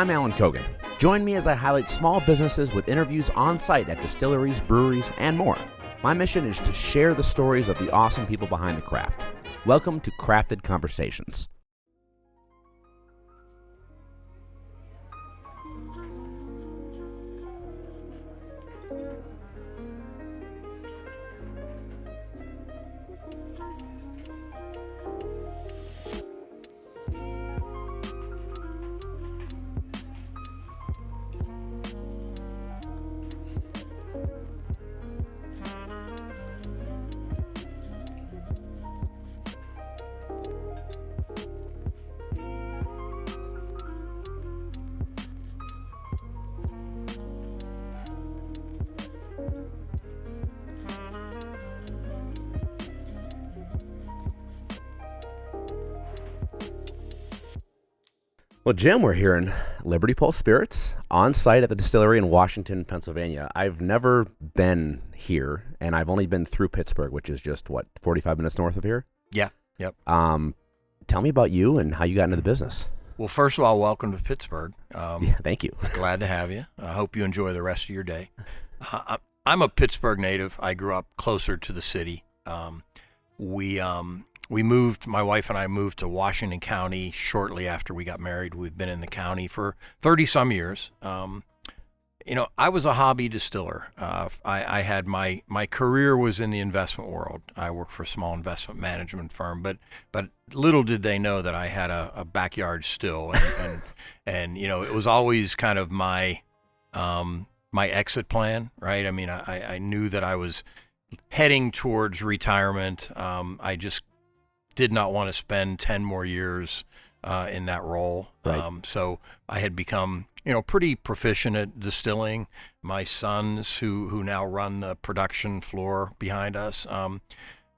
I'm Alan Kogan. Join me as I highlight small businesses with interviews on site at distilleries, breweries, and more. My mission is to share the stories of the awesome people behind the craft. Welcome to Crafted Conversations. Well, Jim, we're here in Liberty Pulse Spirits on site at the distillery in Washington, Pennsylvania. I've never been here, and I've only been through Pittsburgh, which is just, 45 minutes north of here? Yeah, yep. Tell me about you and how you got into the business. Well, first of all, welcome to Pittsburgh. Yeah, thank you. Glad to have you. I hope you enjoy the rest of your day. I'm a Pittsburgh native. I grew up closer to the city. We moved, my wife and I moved to Washington County shortly after we got married. We've been in the county for 30-some years. I was a hobby distiller. I had my career was in the investment world. I worked for a small investment management firm, but little did they know that I had a backyard still. And it was always kind of my exit plan, right? I mean, I knew that I was heading towards retirement. I just did not want to spend 10 more years in that role. Right. So I had become, pretty proficient at distilling. My sons, who now run the production floor behind us,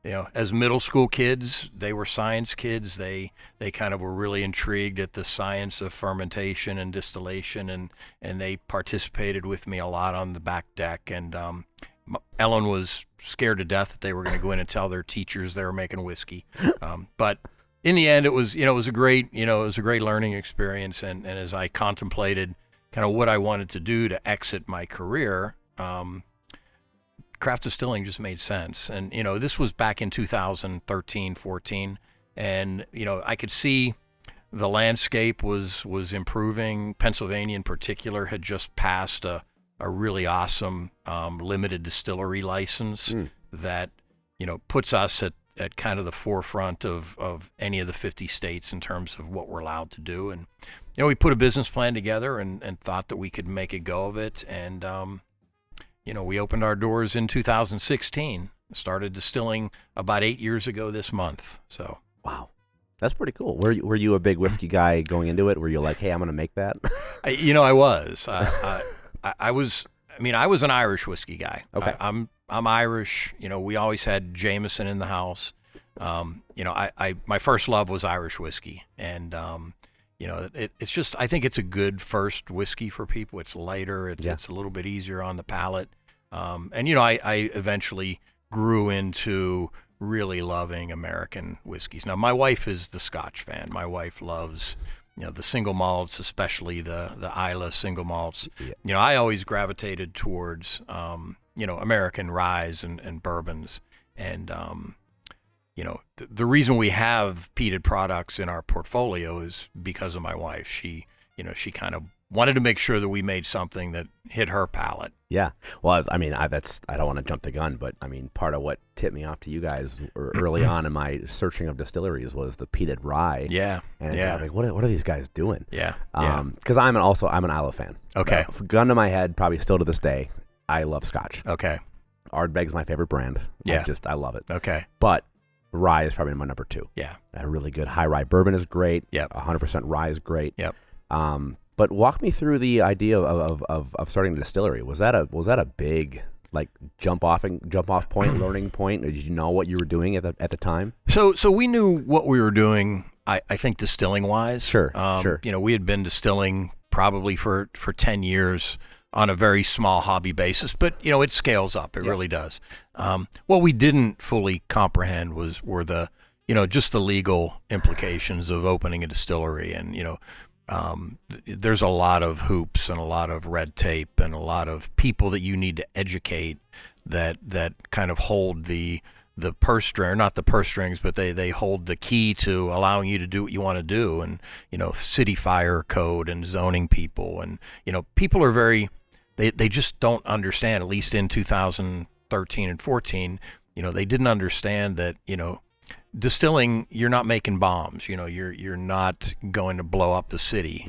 as middle school kids, they were science kids. They kind of were really intrigued at the science of fermentation and distillation, and they participated with me a lot on the back deck. And Ellen was scared to death that they were going to go in and tell their teachers they were making whiskey. But in the end, it was a great learning experience. And as I contemplated kind of what I wanted to do to exit my career, craft distilling just made sense. And, this was back in 2013, 14. And, I could see the landscape was improving. Pennsylvania in particular had just passed a really awesome limited distillery license that puts us at kind of the forefront of any of the 50 states in terms of what we're allowed to do. And we put a business plan together and thought that we could make a go of it. And we opened our doors in 2016. Started distilling about 8 years ago this month. So wow. That's pretty cool. Were you a big whiskey guy going into it? Were you like, hey, I'm going to make that? I was. I was an Irish whiskey guy. Okay. I'm Irish. We always had Jameson in the house. My first love was Irish whiskey, and it's just, I think it's a good first whiskey for people. It's lighter. It's a little bit easier on the palate. I eventually grew into really loving American whiskeys. Now, my wife is the Scotch fan. My wife loves the single malts, especially the Islay single malts. Yeah. I always gravitated towards, American ryes and bourbons. And, the reason we have peated products in our portfolio is because of my wife. She kind of wanted to make sure that we made something that hit her palate. Yeah. Well, I don't want to jump the gun, but part of what tipped me off to you guys early on in my searching of distilleries was the peated rye. Yeah. And I was like, what are these guys doing? Yeah. Because I'm an Islay fan. Okay. Gun to my head, probably still to this day, I love Scotch. Okay. Ardbeg's my favorite brand. Yeah. I love it. Okay. But rye is probably my number 2. Yeah. A really good high-rye bourbon is great. Yep. 100% rye is great. Yep. But walk me through the idea of starting a distillery. Was that a big jump off point, learning point? Or did you know what you were doing at the time? So we knew what we were doing. I think distilling wise. Sure. We had been distilling probably for 10 years on a very small hobby basis, but it scales up. It really does. What we didn't fully comprehend were the just the legal implications of opening a distillery, and there's a lot of hoops and a lot of red tape and a lot of people that you need to educate that kind of hold the purse string, not the purse strings, but they hold the key to allowing you to do what you want to do. And, city fire code and zoning people. And, people are they just don't understand, at least in 2013 and 14, they didn't understand that, distilling, you're not making bombs, you're not going to blow up the city,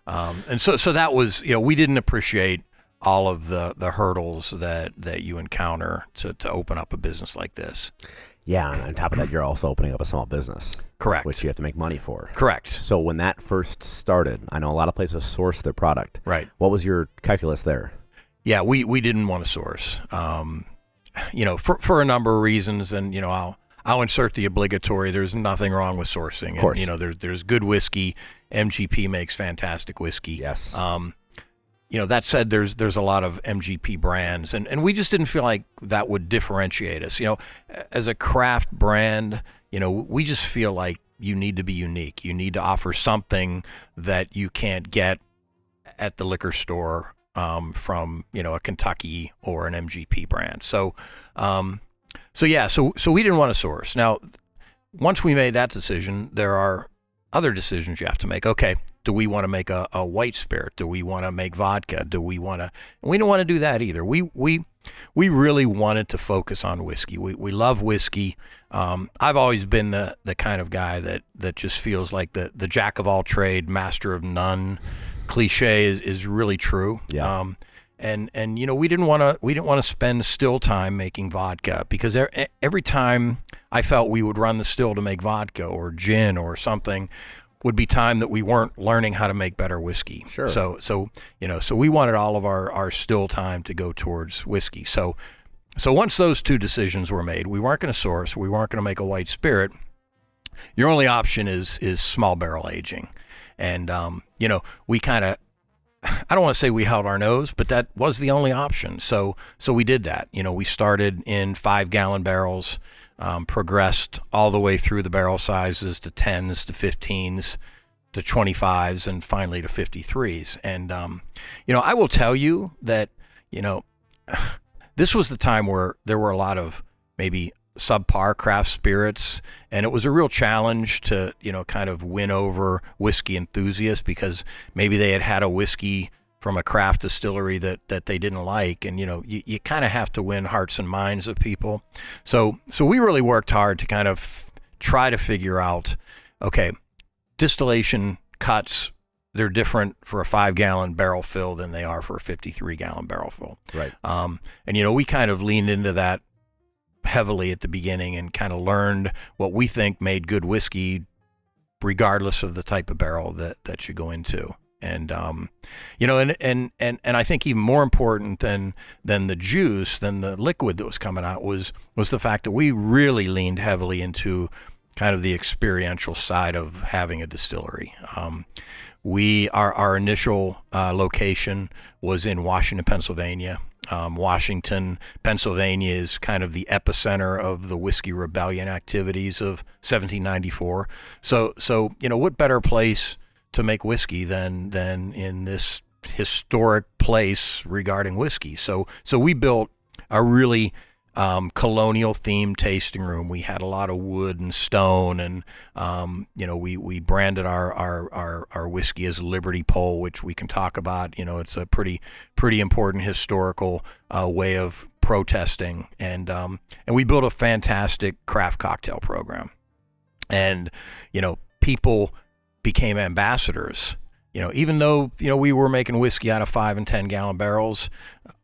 and so that was, we didn't appreciate all of the hurdles that you encounter to open up a business like this. Yeah, and on top of that, you're also opening up a small business. Correct. Which you have to make money for. Correct. So when that first started, I know a lot of places source their product. Right. What was your calculus there? Yeah, we didn't want to source, for a number of reasons, and, I'll insert the obligatory. There's nothing wrong with sourcing. Of course. And, there's good whiskey. MGP makes fantastic whiskey. Yes. That said, there's a lot of MGP brands, and we just didn't feel like that would differentiate us. As a craft brand, we just feel like you need to be unique. You need to offer something that you can't get at the liquor store from a Kentucky or an MGP brand. So we didn't want to source. Now, once we made that decision, there are other decisions you have to make. Okay, do we want to make a white spirit? Do we want to make vodka? We don't want to do that either. We really wanted to focus on whiskey. We love whiskey. I've always been the kind of guy that just feels like the jack of all trade, master of none cliche is really true. Yeah. And we didn't want to spend still time making vodka, because every time I felt we would run the still to make vodka or gin or something would be time that we weren't learning how to make better whiskey. Sure. So we wanted all of our still time to go towards whiskey. So once those two decisions were made, we weren't going to source, we weren't going to make a white spirit. Your only option is small barrel aging. And we kind of, I don't want to say we held our nose, but that was the only option. So we did that. We started in 5-gallon barrels, progressed all the way through the barrel sizes to 10s, to 15s, to 25s, and finally to 53s. And, I will tell you that, this was the time where there were a lot of maybe subpar craft spirits, and it was a real challenge to kind of win over whiskey enthusiasts, because maybe they had a whiskey from a craft distillery that they didn't like, and you kind of have to win hearts and minds of people. So we really worked hard to kind of try to figure out, okay, distillation cuts, they're different for a 5-gallon barrel fill than they are for a 53-gallon barrel fill. Right. And we kind of leaned into that heavily at the beginning and kind of learned what we think made good whiskey, regardless of the type of barrel that you go into. And and I think even more important than the juice, than the liquid that was coming out, was the fact that we really leaned heavily into kind of the experiential side of having a distillery. Our initial location was in Washington, Pennsylvania. Washington, Pennsylvania is kind of the epicenter of the Whiskey Rebellion activities of 1794. So what better place to make whiskey than in this historic place regarding whiskey? So we built a really colonial themed tasting room. We had a lot of wood and stone, and we branded our whiskey as Liberty Pole, which we can talk about. It's a pretty important historical way of protesting, and we built a fantastic craft cocktail program, and people became ambassadors. Even though we were making whiskey out of 5 and 10-gallon barrels,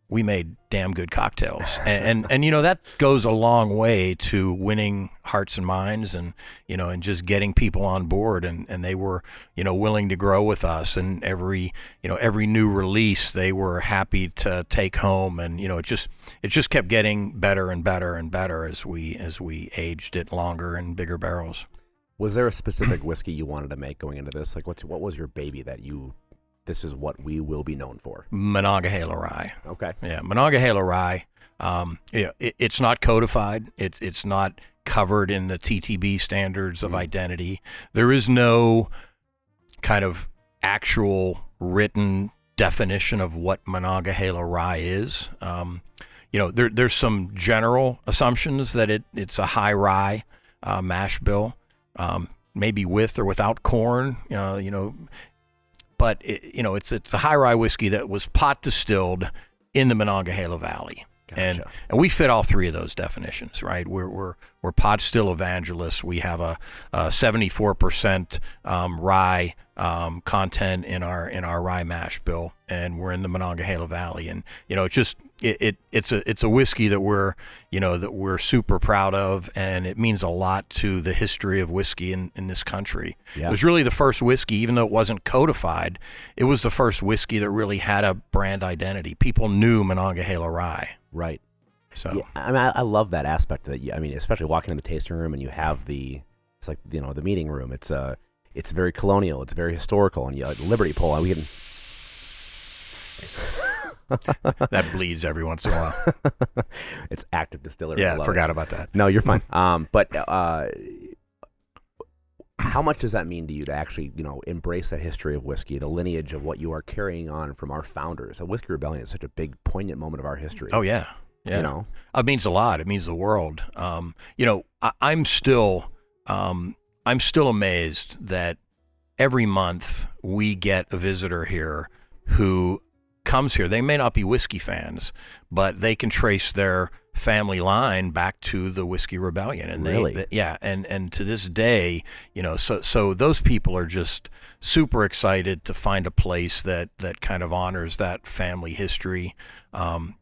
we made damn good cocktails, and that goes a long way to winning hearts and minds, and just getting people on board, and they were willing to grow with us, and every new release they were happy to take home, and it just kept getting better and better and better as we aged it longer and bigger barrels. Was there a specific whiskey you wanted to make going into this? Like, what was your baby that this is what we will be known for? Monongahela Rye. Okay. Yeah, Monongahela Rye. It's not codified. It's not covered in the TTB standards of identity. There is no kind of actual written definition of what Monongahela rye is. There's some general assumptions that it's a high-rye mash bill, maybe with or without corn, but it's a high-rye whiskey that was pot distilled in the Monongahela Valley. Gotcha. And we fit all three of those definitions, right? We're pot still evangelists. We have a 74% rye content in our rye mash bill, and we're in the Monongahela Valley. And it's a whiskey that we're super proud of, and it means a lot to the history of whiskey in this country. Yeah. It was really the first whiskey, even though it wasn't codified. It was the first whiskey that really had a brand identity. People knew Monongahela rye. Right. So yeah, I love that aspect of it. Especially walking in the tasting room and you have it's like the meeting room. It's very colonial. It's very historical, and Liberty Pole. We can. That bleeds every once in a while. It's active distillery. Yeah, forgot about that. No, you're fine. But how much does that mean to you to actually, embrace that history of whiskey, the lineage of what you are carrying on from our founders? A Whiskey Rebellion is such a big, poignant moment of our history. Oh yeah, yeah. It means a lot. It means the world. I'm still amazed that every month we get a visitor here who comes here. They may not be whiskey fans, but they can trace their family line back to the Whiskey Rebellion, and really, and to this day, so those people are just super excited to find a place that kind of honors that family history.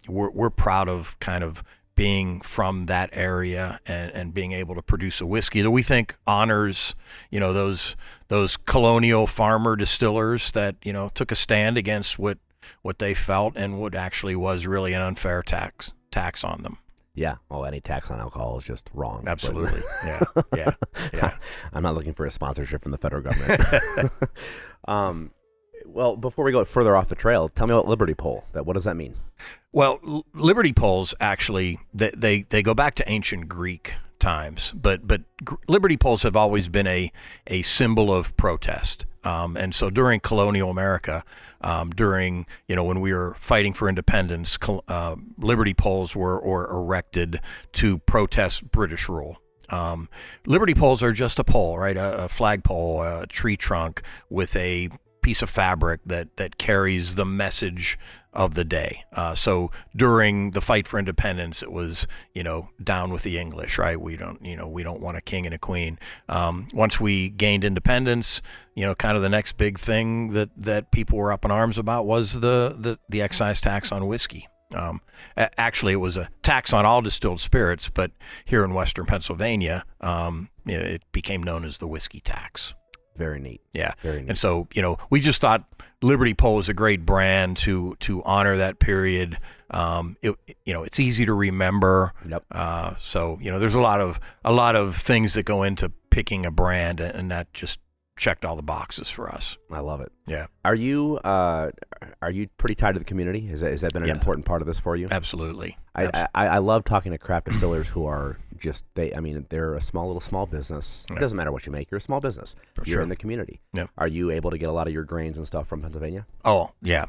We're proud of kind of being from that area and being able to produce a whiskey that we think honors, those colonial farmer distillers that took a stand against what they felt and what actually was really an unfair tax on them. Yeah. Well, any tax on alcohol is just wrong. Absolutely. Yeah. I'm not looking for a sponsorship from the federal government. Well, before we go further off the trail, tell me about Liberty Pole. What does that mean? Well, Liberty Poles actually, they go back to ancient Greek times, but Liberty Poles have always been a symbol of protest. And so during colonial America, when we were fighting for independence, Liberty Poles were erected to protest British rule. Liberty Poles are just a pole, right? A flagpole, a tree trunk with a piece of fabric that carries the message of the day. So during the fight for independence, it was, down with the English, right? We don't want a king and a queen. Once we gained independence, kind of the next big thing that people were up in arms about was the excise tax on whiskey. Actually, it was a tax on all distilled spirits, but here in Western Pennsylvania, it became known as the whiskey tax. Very neat. Yeah. Very neat. And so, we just thought Liberty Pole is a great brand to honor that period. It's easy to remember. Yep. So, there's a lot of things that go into picking a brand, and that just checked all the boxes for us. I love it. Yeah. Are you pretty tied to the community? Has that been an important part of this for you? Absolutely. I love talking to craft distillers who are they're a small business. Yeah. It doesn't matter what you make. You're a small business. You're Sure. in the community. Yep. Are you able to get a lot of your grains and stuff from Pennsylvania? Oh, yeah.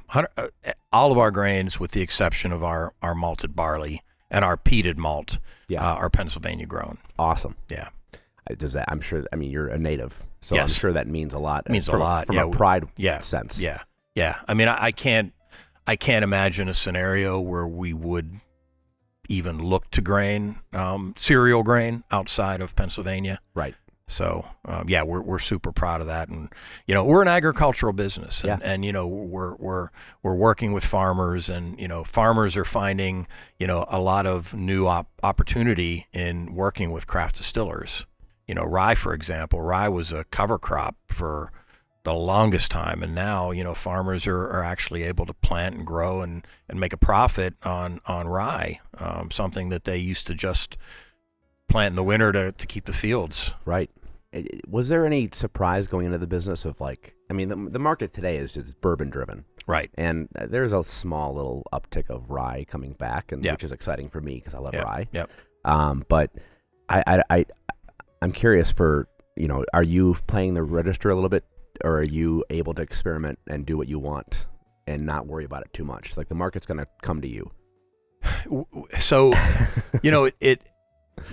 All of our grains, with the exception of our malted barley and our peated malt, are Pennsylvania grown. Awesome. Yeah. Does that? I'm sure. You're a native, so Yes. I'm sure that means a lot. It means a lot. From a pride sense. Yeah. Yeah. I can't imagine a scenario where we would even look to grain, cereal grain outside of Pennsylvania. Right. So, we're super proud of that. And, we're an agricultural business, and we're working with farmers, and, farmers are finding, a lot of new opportunity in working with craft distillers. Rye, for example, rye was a cover crop for the longest time, and now farmers are actually able to plant and grow and make a profit on rye, something that they used to just plant in the winter to keep the fields. Right. Was there any surprise going into the business of the market today is just bourbon driven, right? And there's a small little uptick of rye coming back, and which is exciting for me because I love rye. Yep. But I'm curious for are you playing the register a little bit or are you able to experiment and do what you want and not worry about it too much? Like the market's going to come to you. So,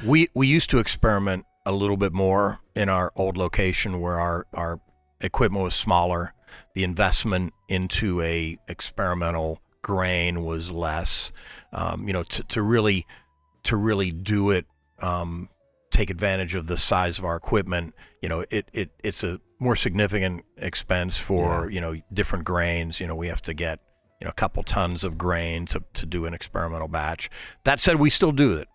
we used to experiment a little bit more in our old location where our equipment was smaller. The investment into a experimental grain was less. To really do it, take advantage of the size of our equipment. It's a more significant expense for different grains. We have to get a couple tons of grain to do an experimental batch. That said, we still do it.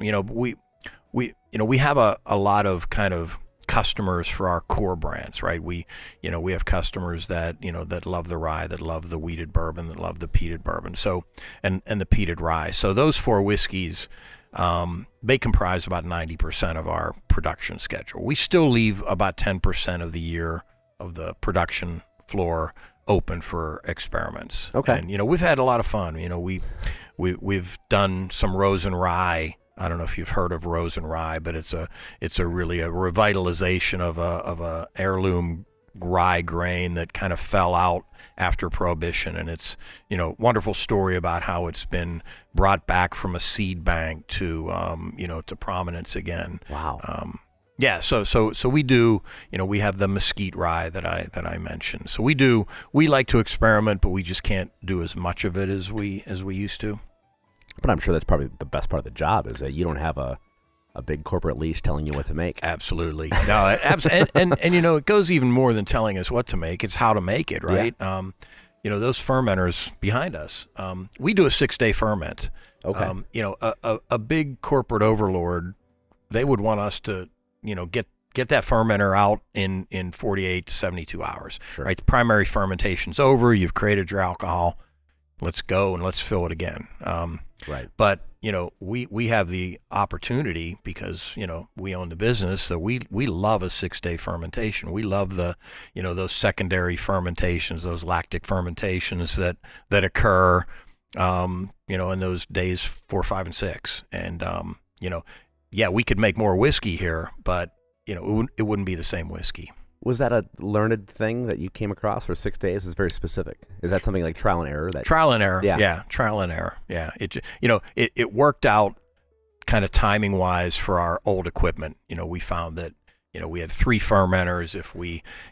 We have a lot of kind of customers for our core brands, right? We have customers that love the rye, that love the wheated bourbon, that love the peated bourbon. So, and the peated rye. So those four whiskeys, they comprise about 90% of our production schedule. We still leave about 10% of the year of the production floor open for experiments. Okay. And we've had a lot of fun. We've done some rose and rye. I don't know if you've heard of rose and rye, but it's really a revitalization of a heirloom rye grain that kind of fell out after Prohibition, and it's wonderful story about how it's been brought back from a seed bank to to prominence again. Wow. Yeah, so we do, we have the Mosquite rye that I mentioned. So we like to experiment, but we just can't do as much of it as we used to. But I'm sure that's probably the best part of the job is that you don't have a big corporate leash telling you what to make. Absolutely. No, and it goes even more than telling us what to make. It's how to make it, right? Yeah. Those fermenters behind us, we do a 6-day ferment. Okay. A big corporate overlord, they would want us to get that fermenter out in 48 to 72 hours. Sure. Right? The primary fermentation's over. You've created your alcohol. Let's go and let's fill it again. Right. But we have the opportunity because we own the business that we love a 6-day fermentation. We love the those secondary fermentations, those lactic fermentations that occur in those days 4, 5, and 6. And we could make more whiskey here, but it wouldn't be the same whiskey. Was that a learned thing that you came across for 6 days? It's very specific. Is that something like trial and error? Trial and error. Yeah. Trial and error. Yeah. It worked out kind of timing wise for our old equipment. We found that we had 3 fermenters.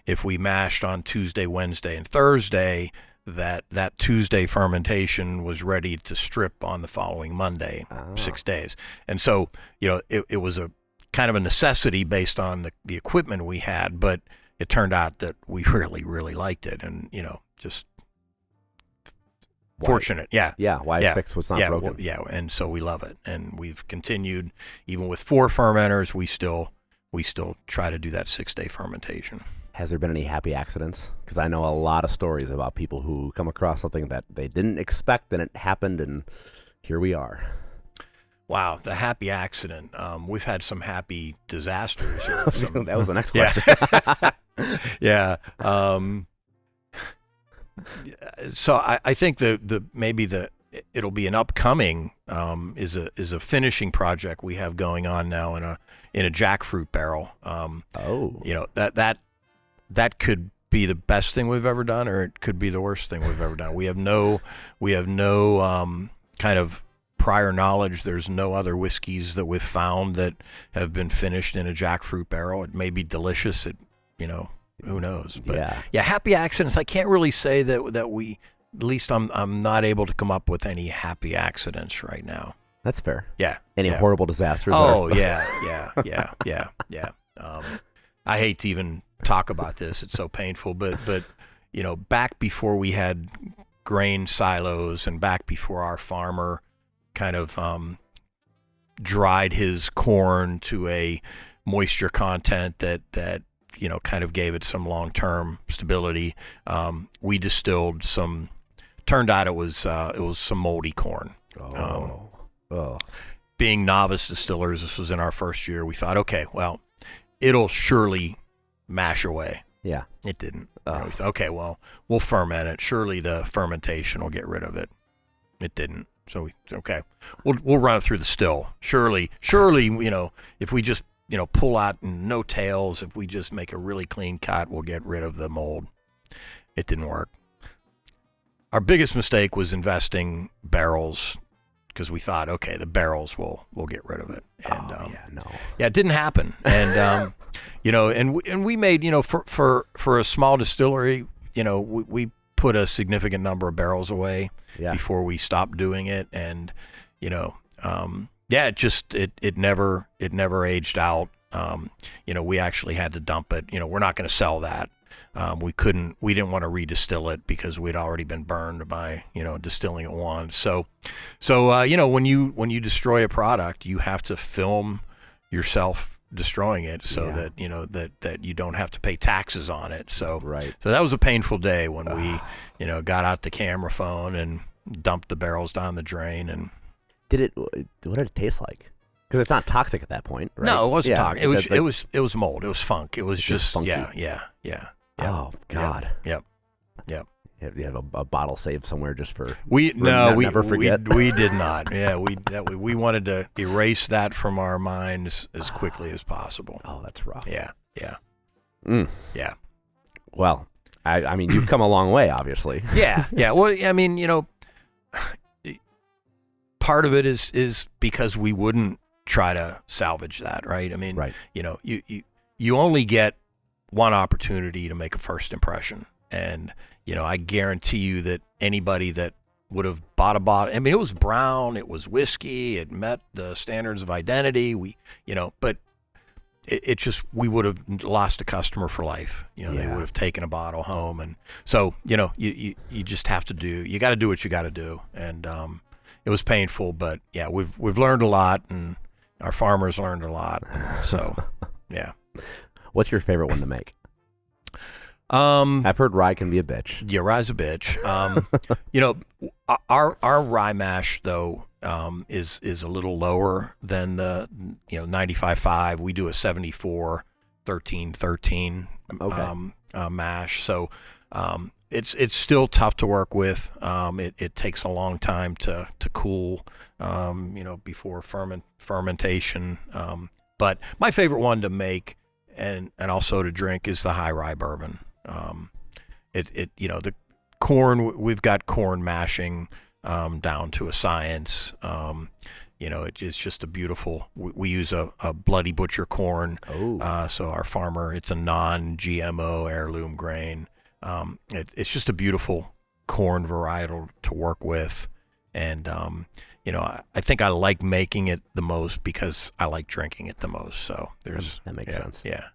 If we mashed on Tuesday, Wednesday, and Thursday, that Tuesday fermentation was ready to strip on the following Monday, 6 days. And so it was a kind of a necessity based on the equipment we had, but it turned out that we really, really liked it, and just fortunate. Why fix what's not broken? And so we love it, and we've continued even with 4 fermenters. We still try to do that 6-day fermentation. Has there been any happy accidents? Because I know a lot of stories about people who come across something that they didn't expect and it happened, and here we are. Wow, the happy accident. We've had some happy disasters. That was the next question. Yeah. So I think it'll be an upcoming is a finishing project we have going on now in a jackfruit barrel. That could be the best thing we've ever done, or it could be the worst thing we've ever done. We have no kind of prior knowledge. There's no other whiskeys that we've found that have been finished in a jackfruit barrel. It may be delicious. Who knows? But happy accidents. I can't really say that we. At least I'm not able to come up with any happy accidents right now. That's fair. Yeah. Any horrible disasters? Oh yeah. I hate to even talk about this. It's so painful. But back before we had grain silos and back before our farmer kind of dried his corn to a moisture content that kind of gave it some long-term stability. We distilled some. Turned out it was some moldy corn. Being novice distillers, this was in our first year. We thought, okay, well, it'll surely mash away. Yeah, it didn't. We thought, okay, well, we'll ferment it. Surely the fermentation will get rid of it. It didn't. So we'll run it through the still. Surely, if we just pull out no tails, if we just make a really clean cut, we'll get rid of the mold. it didn't work. Our biggest mistake was investing barrels because we thought, okay, the barrels will get rid of it. And, it didn't happen. And and we made, for a small distillery, we put a significant number of barrels away before we stopped doing it. And it never aged out. We actually had to dump it. We're not going to sell that. We didn't want to redistill it because we'd already been burned by, distilling it once. So, when you destroy a product, you have to film yourself destroying it so that, that you don't have to pay taxes on it. So, so that was a painful day when we, got out the camera phone and dumped the barrels down the drain. And what did it taste like? Because it's not toxic at that point, right? No, it wasn't toxic. It was mold. It was funk. It was just funky. Yeah. Oh God. Yep. You have a bottle saved somewhere just for never forget. We did not. Yeah, we wanted to erase that from our minds as quickly as possible. Oh, that's rough. Yeah. Yeah. Well, I mean, you've come a long way, obviously. Yeah. Well, I mean, part of it is because we wouldn't try to salvage that, right? I mean, you only get one opportunity to make a first impression. And, I guarantee you that anybody that would have bought a bottle, I mean, it was brown, it was whiskey, it met the standards of identity. But it just, we would have lost a customer for life. They would have taken a bottle home. And so, you just have to you got to do what you got to do. And, it was painful, but yeah, we've learned a lot, and our farmers learned a lot. So, yeah. What's your favorite one to make? I've heard rye can be a bitch. Yeah, rye's a bitch. Our rye mash though is a little lower than the 95.5. We do a 74 13 mash. So it's still tough to work with. It takes a long time to cool. Before fermentation. But my favorite one to make and also to drink is the high-rye bourbon. The corn, we've got corn mashing down to a science. It's just a beautiful, we use a Bloody Butcher corn. So our farmer, it's a non-GMO heirloom grain. It's just a beautiful corn varietal to work with. And, I think I like making it the most because I like drinking it the most. So that makes sense. Yeah.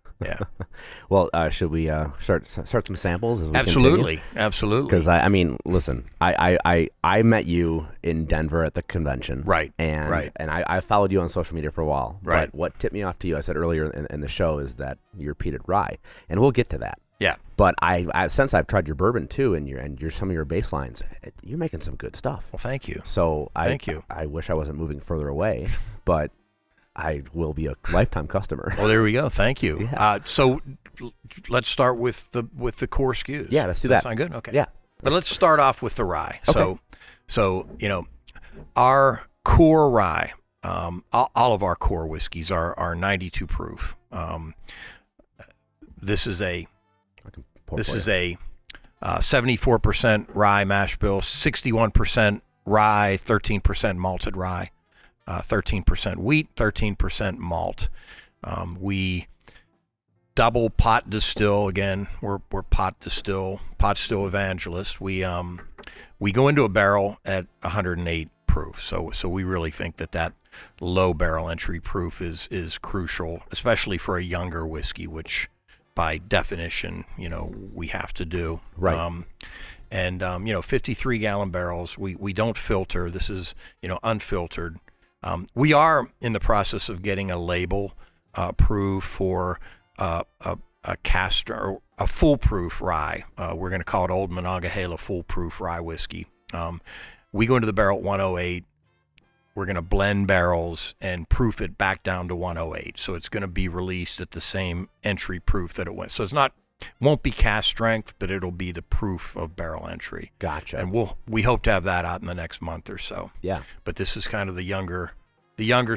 Well, should we start some samples as we Absolutely. continue? Absolutely. Because I mean, listen, I met you in Denver at the convention, right? And I followed you on social media for a while, right? But what tipped me off to you, I said earlier in the show, is that you're peated rye, and we'll get to that. Yeah. But I since I've tried your bourbon too, and your some of your baselines, you're making some good stuff. Well, thank you. So thank you. I wish I wasn't moving further away, but I will be a lifetime customer. Well, there we go. Thank you. Yeah. So let's start with the core SKUs. Yeah, let's do Does that. Sound good? Okay. Yeah. But let's start off with the rye. Okay. So our core rye, all of our core whiskeys are 92 proof. This is a 74% rye mash bill, 61% rye, 13% malted rye, 13% wheat, 13% malt. We double pot distill. Again, we're pot still evangelists. We go into a barrel at 108 proof. So we really think that low barrel entry proof is crucial, especially for a younger whiskey, which by definition, we have to do. Right. 53 gallon barrels. We don't filter. This is, unfiltered. We are in the process of getting a label approved for a foolproof rye. We're going to call it Old Monongahela Foolproof Rye Whiskey. We go into the barrel at 108. We're going to blend barrels and proof it back down to 108. So it's going to be released at the same entry proof that it went. So won't be cast strength, but it'll be the proof of barrel entry. Gotcha. And we hope to have that out in the next month or so. Yeah. But this is kind of the younger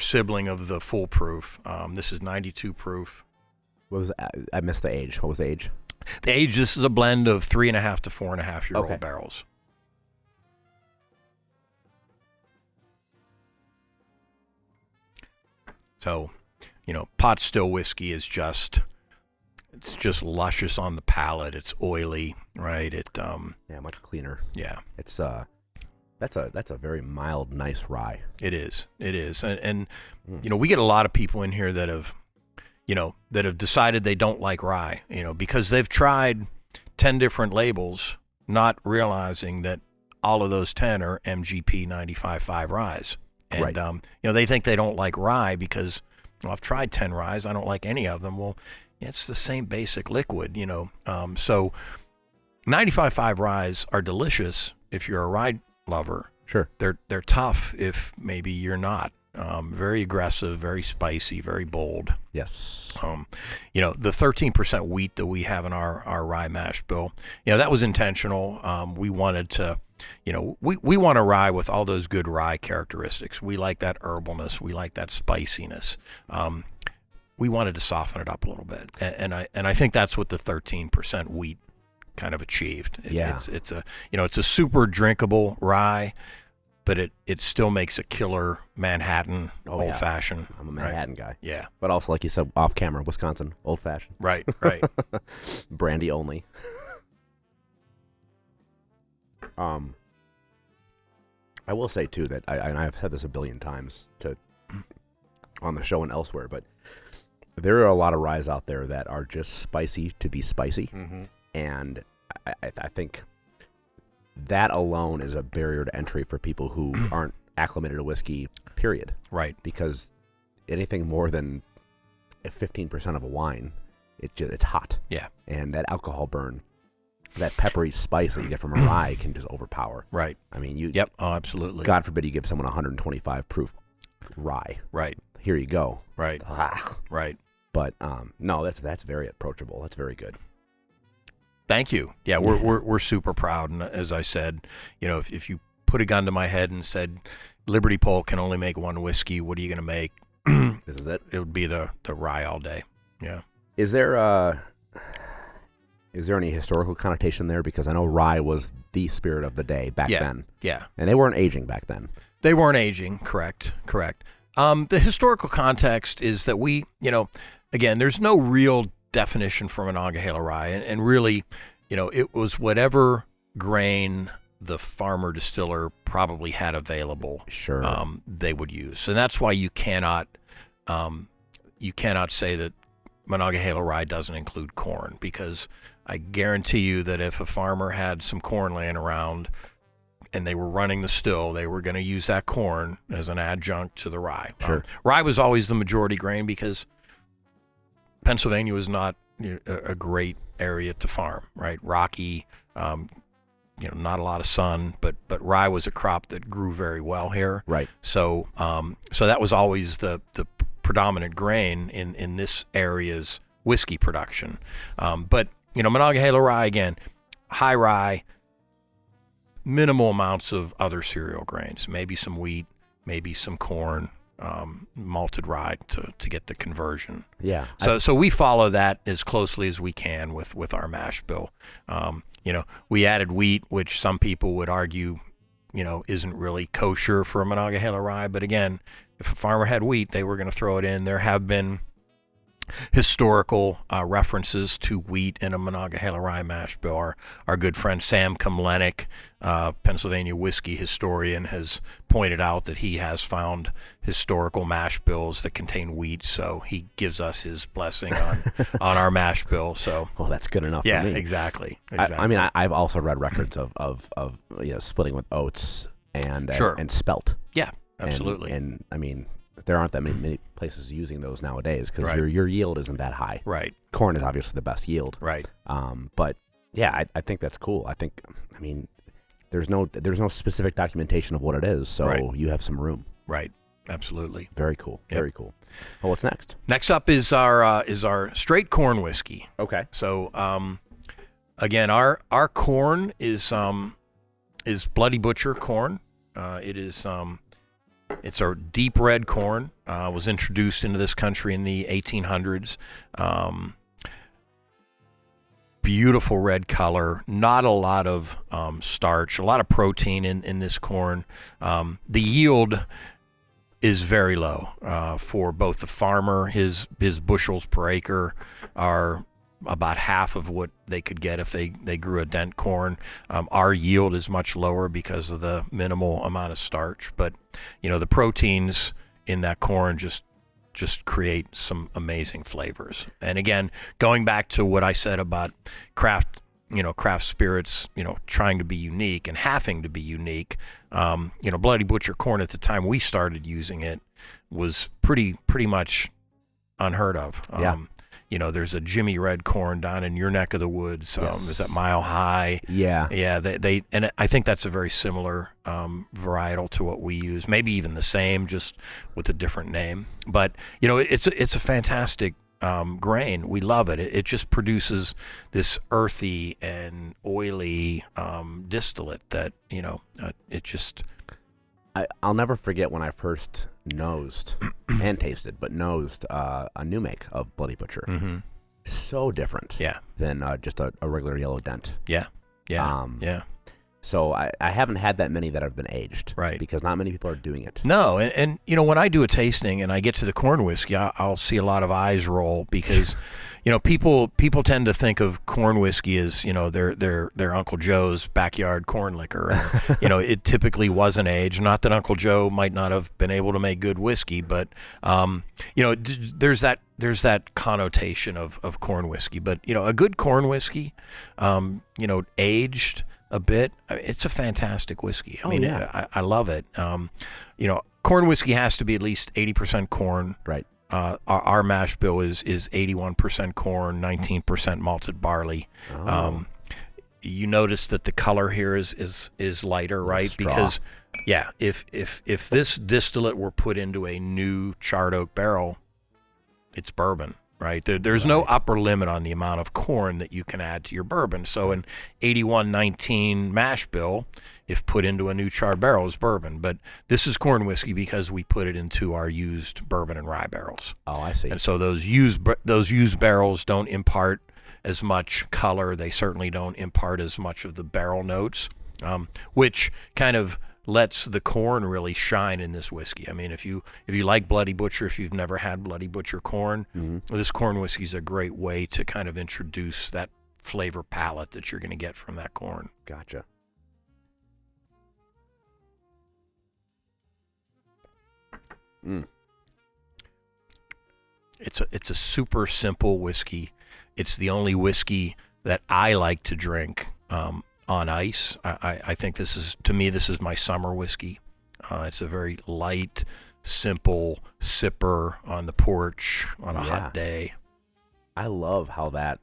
sibling of the foolproof. This is 92 proof. What was I missed the age. What was the age? The age, this is a blend of 3.5 to 4.5-year-old Okay. barrels. So, pot still whiskey is it's just luscious on the palate. It's oily, right? Yeah, much cleaner. Yeah, It's that's a very mild, nice rye. it is. It is. And we get a lot of people in here that have decided they don't like rye, because they've tried 10 different labels, not realizing that all of those 10 are MGP 95.5 ryes. And, Right. They think they don't like rye because, I've tried 10 ryes. I don't like any of them. Well, it's the same basic liquid, So 95.5 ryes are delicious if you're a rye lover. Sure. They're tough if maybe you're not. Very aggressive, very spicy, very bold. Yes. The 13% wheat that we have in our rye mash bill, that was intentional. We wanted to, we want a rye with all those good rye characteristics. We like that herbalness. We like that spiciness. We wanted to soften it up a little bit, and I think that's what the 13% wheat kind of achieved. It's a super drinkable rye, but it still makes a killer Manhattan old fashioned. I'm a Manhattan guy. Yeah. But also, like you said, off camera, Wisconsin, old fashioned. Right. Brandy only. I will say too that I've said this a billion times on the show and elsewhere, but there are a lot of ryes out there that are just spicy to be spicy, and I think that alone is a barrier to entry for people who aren't acclimated to whiskey, period. Right. Because anything more than 15% of a wine, it's hot. Yeah. And that alcohol burn, that peppery spice that you get from a rye can just overpower. Right. I mean, Yep. Oh, absolutely. God forbid you give someone 125 proof rye. Right. Here you go. Right. Ugh. Right. But no, that's very approachable. That's very good. Thank you. Yeah, we're super proud, and as I said, if you put a gun to my head and said Liberty Pole can only make one whiskey, what are you going to make? This is it. It would be the rye all day. Yeah. Is there any historical connotation there? Because I know rye was the spirit of the day back then. Yeah. And they weren't aging back then. They weren't aging. Correct. The historical context is that we, again, there's no real definition for Monongahela rye, and really, it was whatever grain the farmer distiller probably had available. Sure. They would use, and that's why you cannot say that Monongahela rye doesn't include corn, because I guarantee you that if a farmer had some corn laying around and they were running the still, they were going to use that corn as an adjunct to the rye. Sure. Rye was always the majority grain because Pennsylvania was not a great area to farm, right? Rocky, not a lot of sun, but rye was a crop that grew very well here. Right. So that was always the predominant grain in this area's whiskey production. But Monongahela rye, again, high-rye, minimal amounts of other cereal grains, maybe some wheat, maybe some corn, malted rye to get the conversion. Yeah. So we follow that as closely as we can with our mash bill. We added wheat, which some people would argue, isn't really kosher for a Monongahela rye. But again, if a farmer had wheat, they were going to throw it in. There have been historical references to wheat in a Monongahela rye mash bill. Our good friend Sam Komlenik, Pennsylvania whiskey historian, has pointed out that he has found historical mash bills that contain wheat, so he gives us his blessing on our mash bill. So, well, that's good enough yeah, for me. Exactly. I mean, I've also read records of splitting with oats and Sure. and spelt. Yeah, absolutely. And I mean, there aren't that many places using those nowadays because Right. your yield isn't that high. Right. Corn is obviously the best yield. Right. But yeah, I think that's cool. I mean, there's no specific documentation of what it is, so Right. you have some room. Right. Absolutely. Very cool. Yep. Very cool. Well, what's next? Next up is our straight corn whiskey. Okay. So again, our corn is Bloody Butcher corn. It is it's our deep red corn. Was introduced into this country in the 1800s. beautiful red color, not a lot of starch, a lot of protein in this corn. The yield is very low for both the farmer. His bushels per acre are about half of what they could get if they grew a dent corn. Our yield is much lower because of the minimal amount of starch, but the proteins in that corn just create some amazing flavors. And again, going back to what I said about craft spirits, trying to be unique and having to be unique. Bloody Butcher corn at the time we started using it was pretty much unheard of. Yeah. There's a Jimmy Red corn down in your neck of the woods. Yes. Is that Mile High? Yeah. Yeah. They and I think that's a very similar varietal to what we use. Maybe even the same, just with a different name. But it's a fantastic grain. We love it. It just produces this earthy and oily distillate that it just. I'll never forget when I first nosed and tasted, but nosed a new make of Bloody Butcher. Mm-hmm. So different, than just a regular yellow dent. Yeah. So I haven't had that many that have been aged, right? Because not many people are doing it. No, and when I do a tasting and I get to the corn whiskey, I'll see a lot of eyes roll because, people tend to think of corn whiskey as their Uncle Joe's backyard corn liquor. And, it typically wasn't aged. Not that Uncle Joe might not have been able to make good whiskey, but there's that connotation of corn whiskey. But a good corn whiskey, aged a bit, it's a fantastic whiskey. I love it. Corn whiskey has to be at least 80% corn. Right. Our mash bill is 81% corn, 19% malted barley. Oh. You notice that the color here is lighter, right? Straw. Because if this distillate were put into a new charred oak barrel, it's bourbon. Right. There's no upper limit on the amount of corn that you can add to your bourbon. So an 8119 mash bill, if put into a new charred barrel, is bourbon. But this is corn whiskey because we put it into our used bourbon and rye barrels. Oh, I see. And so those used barrels don't impart as much color. They certainly don't impart as much of the barrel notes, which kind of lets the corn really shine in this whiskey. I mean, if you like Bloody Butcher, if you've never had Bloody Butcher corn, this corn whiskey is a great way to kind of introduce that flavor palette that you're going to get from that corn. Gotcha. It's a super simple whiskey. It's the only whiskey that I like to drink on ice. I think this is my summer whiskey. It's a very light, simple sipper on the porch on a hot day. I love how the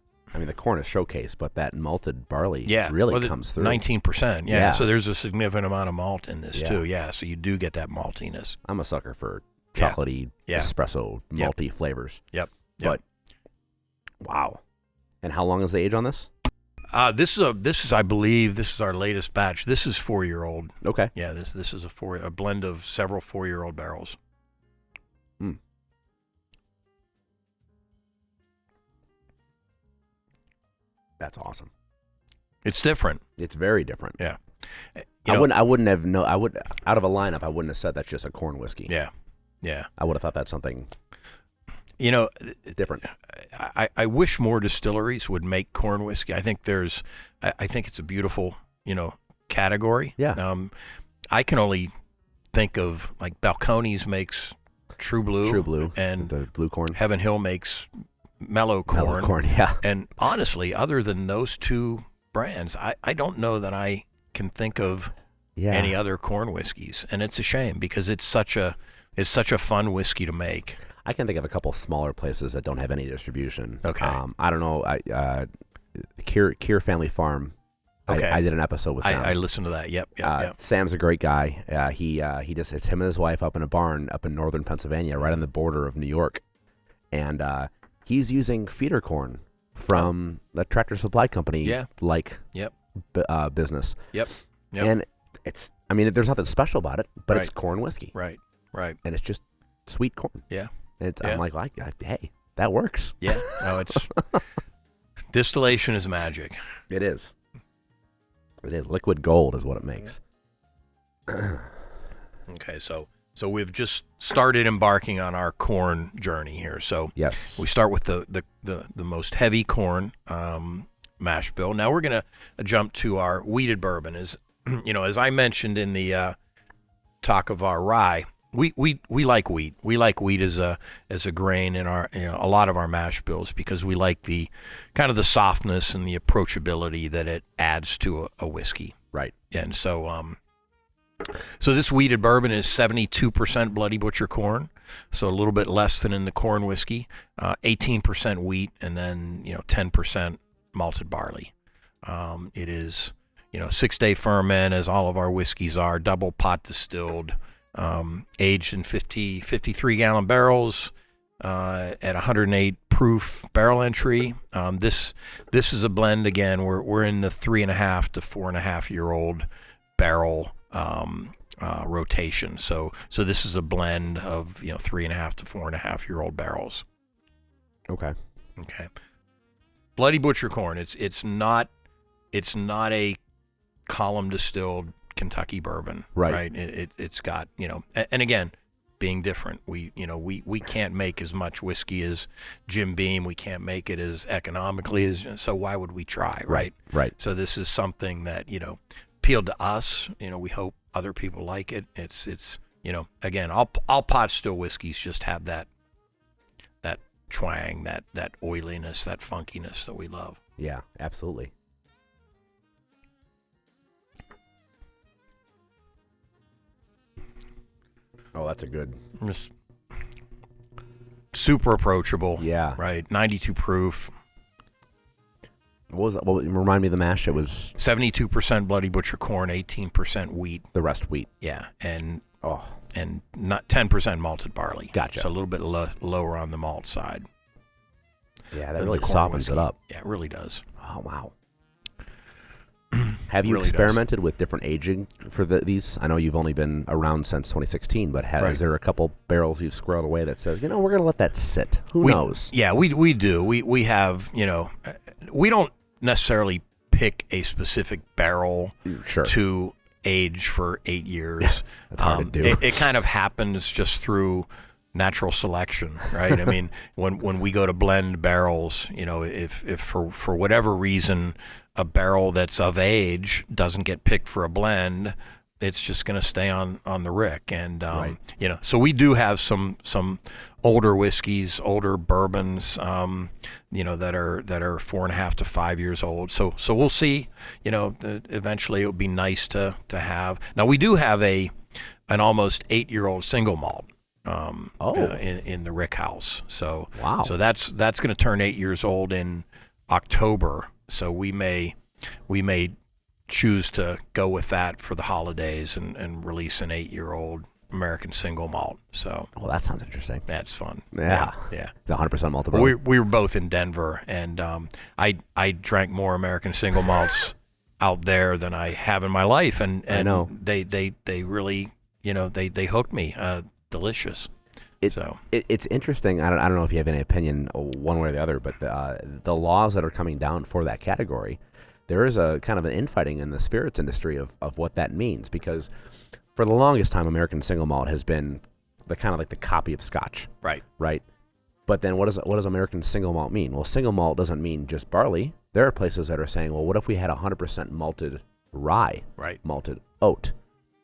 corn is showcased, but that malted barley really comes through. 19%. Yeah. So there's a significant amount of malt in this too. Yeah. So you do get that maltiness. I'm a sucker for chocolatey, espresso, malty flavors. Yep. But wow. And how long is the age on this? I believe this is our latest batch. This is 4-year-old. Okay. Yeah, this is a blend of several 4-year-old barrels. That's awesome. It's different. It's very different. Yeah. I wouldn't have out of a lineup I wouldn't have said that's just a corn whiskey. Yeah. Yeah. I would have thought that's something different. I wish more distilleries would make corn whiskey. I think it's a beautiful, category. Yeah. I can only think of like Balcones makes True Blue, and the blue corn. Heaven Hill makes Mellow Corn. Mellow Corn, yeah. And honestly, other than those two brands, I don't know that I can think of any other corn whiskeys, and it's a shame because it's such a fun whiskey to make. I can think of a couple smaller places that don't have any distribution. Okay. I don't know. Kier Family Farm. Okay. I did an episode with them. I listened to that. Yep. Sam's a great guy. It's him and his wife up in a barn up in northern Pennsylvania, right on the border of New York, and he's using feeder corn from the Tractor Supply Company. Business. Yep. And there's nothing special about it, but it's corn whiskey. Right. And it's just sweet corn. Yeah. I'm like, hey, that works. Yeah. No, it's Distillation is magic. It is. It is. Liquid gold is what it makes. Okay, so we've just started embarking on our corn journey here. So Yes. we start with the most heavy corn mash bill. Now we're gonna jump to our wheated bourbon. As as I mentioned in the talk of our rye, we like wheat. We like wheat as a grain in our a lot of our mash bills because we like the kind of the softness and the approachability that it adds to a whiskey. Right. And so so this wheated bourbon is 72% Bloody Butcher corn, so a little bit less than in the corn whiskey, 18% wheat, and then 10% malted barley. It is 6-day ferment, as all of our whiskeys are, double pot distilled, aged in 53 gallon barrels at 108 proof barrel entry. This is a blend again. We're in the 3.5 to 4.5 year old barrel rotation. So this is a blend of 3.5 to 4.5 year old barrels. Okay. Bloody Butcher corn. It's not a column distilled Kentucky bourbon. Right. It's got and again, being different, we can't make as much whiskey as Jim Beam. We can't make it as economically as, so why would we try? Right. So this is something that appealed to us. We hope other people like it. It's again, all pot still whiskeys just have that twang, that oiliness, that funkiness that we love. Yeah, absolutely. Oh, that's a good. Just super approachable. Yeah. Right. 92 proof. What was that? Remind me of the mash. It was 72% Bloody Butcher corn, 18% wheat. the rest wheat. Yeah, and Oh, not 10% malted barley. Gotcha. So a little bit lower on the malt side. yeah, that than really the corn softens whiskey. it up. Yeah, it really does. Oh, wow. Have you Really does. experimented with different aging for these? I know you've only been around since 2016, but Right. is there a couple barrels you've squirreled away that says, we're going to let that sit? Who knows? Yeah, we do. We have, we don't necessarily pick a specific barrel Sure. to age for 8 years. That's hard to do. It kind of happens just through natural selection, right? I mean, when we go to blend barrels, if for whatever reason a barrel that's of age doesn't get picked for a blend, it's just going to stay on the rick. And Right. so we do have some older whiskeys, older bourbons, that are 4.5 to 5 years old. So we'll see. Eventually it would be nice to have. Now we do have an almost 8-year-old single malt. In the Rick House. So Wow. So that's going to turn 8 years old in October. So we may choose to go with that for the holidays and release an 8-year-old American single malt. So Well, that sounds interesting. that's fun. Yeah. Yeah. The 100% multiple. We were both in Denver, and I drank more American single malts out there than I have in my life, and I know. they really they hooked me. Delicious. It's interesting. I don't know if you have any opinion one way or the other, but the laws that are coming down for that category, there is a kind of an infighting in the spirits industry of what that means, because for the longest time, American single malt has been the kind of like the copy of Scotch. Right. But then what does American single malt mean? Well, single malt doesn't mean just barley. There are places that are saying, well, what if we had 100% malted rye, Right. malted oat?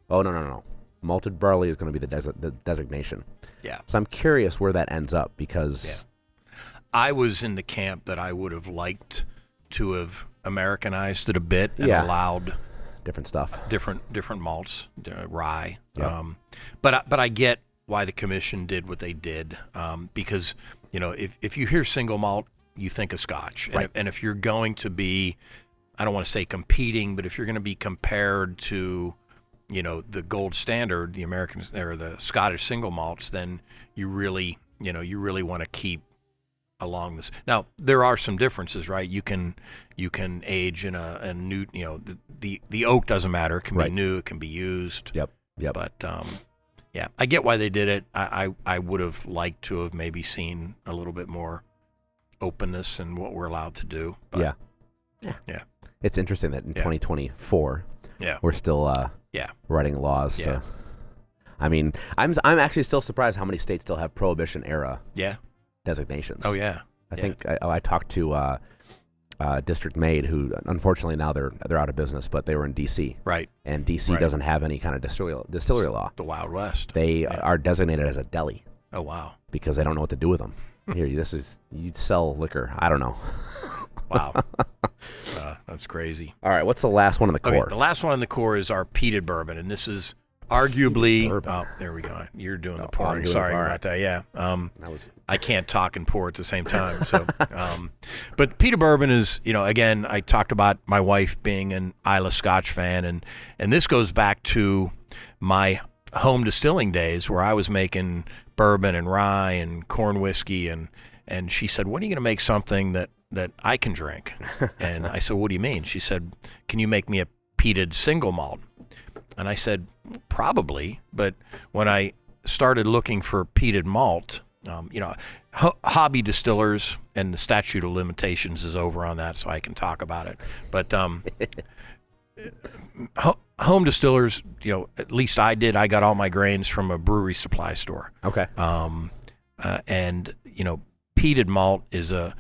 Oh, no. Malted barley is going to be the designation. Yeah. So I'm curious where that ends up, because I was in the camp that I would have liked to have Americanized it a bit and Yeah. allowed different stuff. different malts, rye. Yeah. But I get why the commission did what they did, because if you hear single malt, you think of Scotch, Right. and if you're going to be, I don't want to say competing, but if you're going to be compared to the gold standard, the American or the Scottish single malts, then you really want to keep along this. Now there are some differences, right? You can age in a new, the oak doesn't matter. It can Right. be new. It can be used. Yep. But I get why they did it. I would have liked to have maybe seen a little bit more openness in what we're allowed to do. But, yeah. It's interesting that in 2024, yeah, we're still writing laws. Yeah. So. I mean, I'm actually still surprised how many states still have prohibition era designations. Oh yeah. I think I talked to District Maid, who unfortunately now they're out of business, but they were in D.C. Right. And D.C. doesn't have any kind of distillery law. The Wild West. They are designated as a deli. Oh wow. Because they don't know what to do with them. Here, you sell liquor. I don't know. Wow. That's crazy. All right, what's the last one in the core? Okay, the last one in the core is our peated bourbon, and this is arguably. Oh, there we go. You're doing the pouring. Sorry about that. Yeah. I can't talk and pour at the same time. So, but peated bourbon is, again, I talked about my wife being an Islay Scotch fan, and this goes back to my home distilling days where I was making bourbon and rye and corn whiskey, and she said, "When are you going to make something that I can drink?" And I said, "What do you mean?" She said, "Can you make me a peated single malt?" And I said, "Probably." But when I started looking for peated malt, hobby distillers, and the statute of limitations is over on that, so I can talk about it. But home distillers, at least I did. I got all my grains from a brewery supply store. Okay. And peated malt is a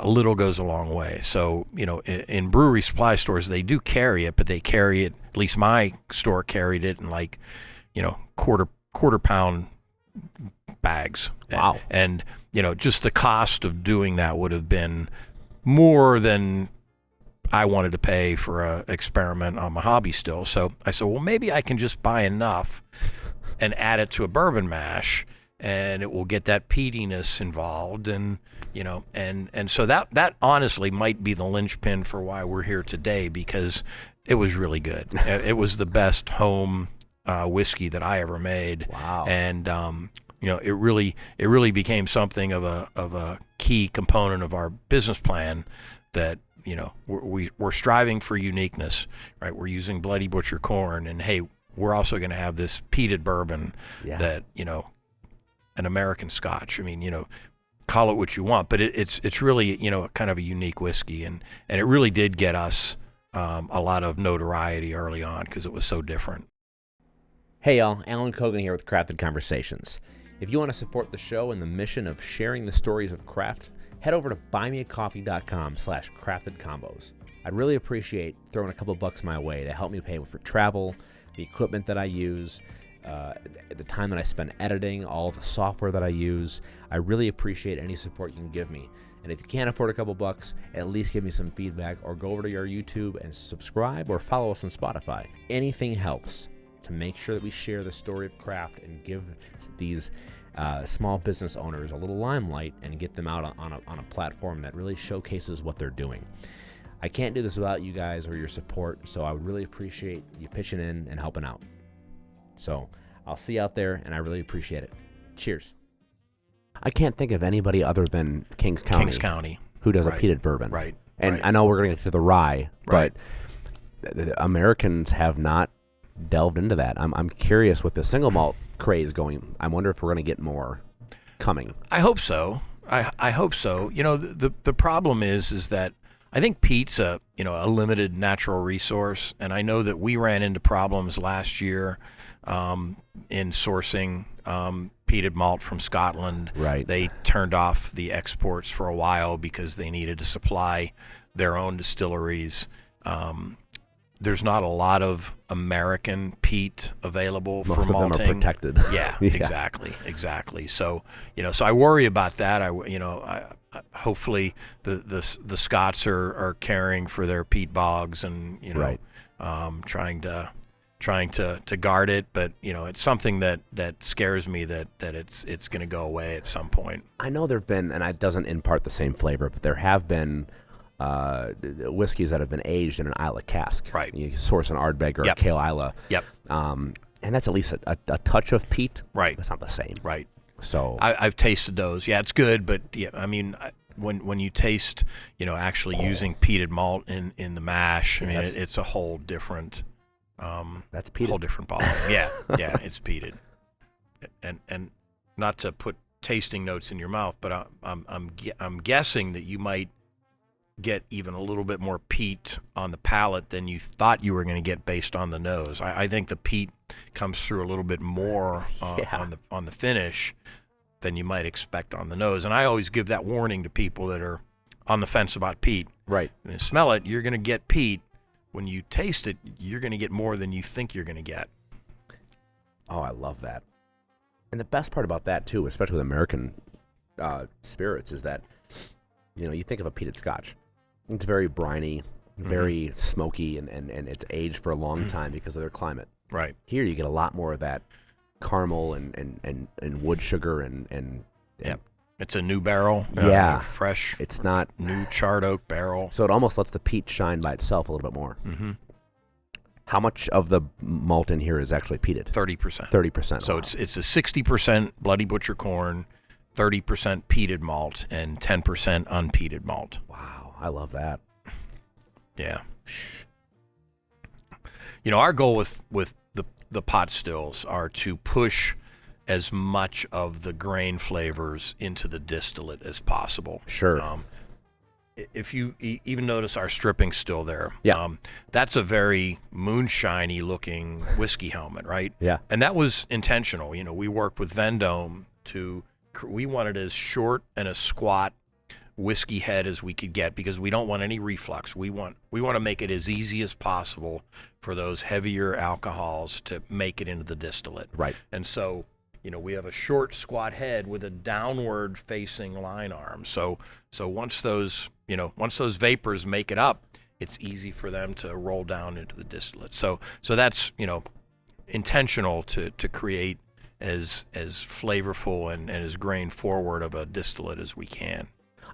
little goes a long way. So in brewery supply stores they do carry it, but they carry it. At least my store carried it in like quarter pound bags. Wow. And just the cost of doing that would have been more than I wanted to pay for a experiment on my hobby still. So I said, well, maybe I can just buy enough and add it to a bourbon mash, and it will get that peatiness involved. And and so that honestly might be the linchpin for why we're here today, because it was really good. It was the best home whiskey that I ever made. Wow. And it really became something of a key component of our business plan that we're striving for uniqueness, right? We're using Bloody Butcher corn, and hey, we're also going to have this peated bourbon that an American Scotch. I mean, call it what you want, but it's really kind of a unique whiskey, and it really did get us a lot of notoriety early on because it was so different. Hey y'all, Alan Cogan here with Crafted Conversations. If you want to support the show and the mission of sharing the stories of craft, head over to buymeacoffee.com/craftedcombos. I'd really appreciate throwing a couple bucks my way to help me pay for travel, the equipment that I use, the time that I spend editing, all the software that I use. I really appreciate any support you can give me. And if you can't afford a couple bucks, at least give me some feedback, or go over to your YouTube and subscribe or follow us on Spotify. Anything helps to make sure that we share the story of craft and give these small business owners a little limelight and get them out on a platform that really showcases what they're doing. I can't do this without you guys or your support, so I would really appreciate you pitching in and helping out. So I'll see you out there, and I really appreciate it. Cheers. I can't think of anybody other than Kings County who does a peated bourbon. Right. And I know we're going to get to the rye, but the Americans have not delved into that. I'm curious with the single malt craze going. I wonder if we're going to get more coming. I hope so. I hope so. The problem is that I think peat's a limited natural resource, and I know that we ran into problems last year in sourcing peated malt from Scotland. Right. They turned off the exports for a while because they needed to supply their own distilleries. There's not a lot of American peat available for malting. Most of them are protected. Yeah, exactly. So, so I worry about that. I hopefully the Scots are caring for their peat bogs and trying to guard it, but it's something that scares me that it's going to go away at some point. I know there've been, and it doesn't impart the same flavor, but there have been whiskeys that have been aged in an Islay cask. Right. You source an Ardbeg or a Kale Islay. Yep. And that's at least a touch of peat. Right. It's not the same. Right. So I've tasted those. Yeah, it's good, but I mean, when you taste, actually using peated malt in the mash, I mean, it's a whole different. That's peated. Whole different ball. Yeah, it's peated. And not to put tasting notes in your mouth, but I'm guessing that you might get even a little bit more peat on the palate than you thought you were going to get based on the nose. I think the peat comes through a little bit more on the finish than you might expect on the nose. And I always give that warning to people that are on the fence about peat. Right. When you smell it, you're going to get peat. When you taste it, you're going to get more than you think you're going to get. Oh, I love that. And the best part about that, too, especially with American spirits, is that, you think of a peated Scotch. It's very briny, very smoky, and it's aged for a long time because of their climate. Right. Here you get a lot more of that caramel and wood sugar and It's a new barrel. Fresh. It's not new charred oak barrel. So it almost lets the peat shine by itself a little bit more. Mm-hmm. How much of the malt in here is actually peated? 30%. 30%. So it's a 60% Bloody Butcher corn, 30% peated malt, and 10% unpeated malt. Wow. I love that. Yeah. Our goal with the pot stills are to push as much of the grain flavors into the distillate as possible. Sure. If you even notice our stripping still there, that's a very moonshiny looking whiskey helmet, right? Yeah. And that was intentional. We worked with Vendome we wanted as short and as squat whiskey head as we could get because we don't want any reflux. We want to make it as easy as possible for those heavier alcohols to make it into the distillate. Right. And so, we have a short squat head with a downward facing line arm. So once those vapors make it up, it's easy for them to roll down into the distillate. So that's, intentional to create as flavorful and as grain forward of a distillate as we can.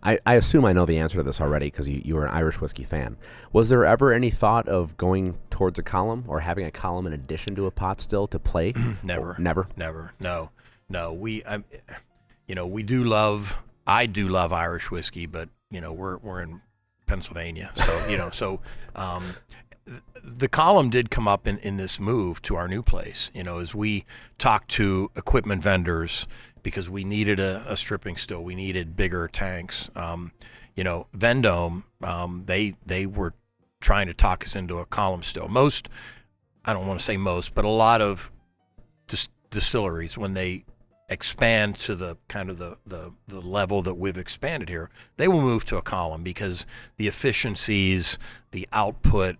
I assume I know the answer to this already because you were an Irish whiskey fan. Was there ever any thought of going towards a column or having a column in addition to a pot still to play? Never. Never. No. I do love Irish whiskey, but we're in Pennsylvania, so the column did come up in this move to our new place. As we talked to equipment vendors. Because we needed a stripping still, we needed bigger tanks. Vendome, they were trying to talk us into a column still. I don't want to say most, but a lot of distilleries, when they expand to the kind of the level that we've expanded here, they will move to a column because the efficiencies, the output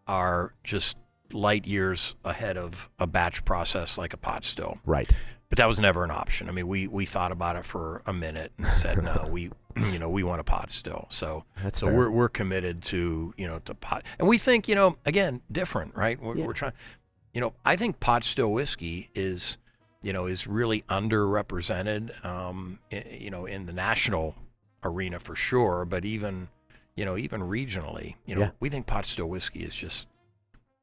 are just light years ahead of a batch process like a pot still. Right. But that was never an option. I mean, we thought about it for a minute and said, no, we want a pot still. So we're committed to, to pot. And we think, again, different, right? We're trying, I think pot still whiskey is really underrepresented, in the national arena for sure, but even regionally, we think pot still whiskey is just,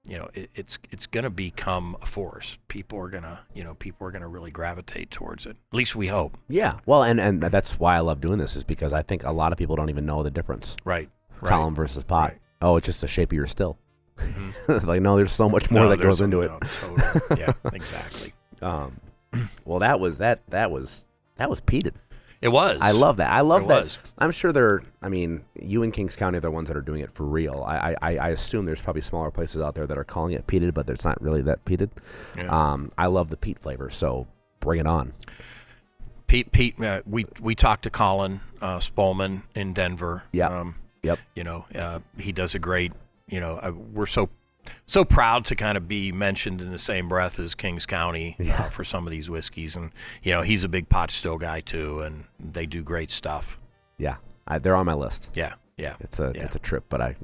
it's going to become a force. People are going to really gravitate towards it. At least we hope. Yeah. Well, and that's why I love doing this is because I think a lot of people don't even know the difference. Right. Column versus pot. Right. Oh, it's just the shape of your still. Mm-hmm. Like, no, there's so much more that goes into it. Totally. Yeah, exactly. Well, that was peated. It was. I love that. I love that. Was. I'm sure you and Kings County are the ones that are doing it for real. I assume there's probably smaller places out there that are calling it peated, but it's not really that peated. Yeah. I love the peat flavor, so bring it on. Pete, we talked to Colin Spolman in Denver. Yeah. Yep. He does a great, we're so proud to kind of be mentioned in the same breath as Kings County for some of these whiskeys. And, he's a big pot still guy too, and they do great stuff. Yeah. They're on my list. Yeah. It's a trip, but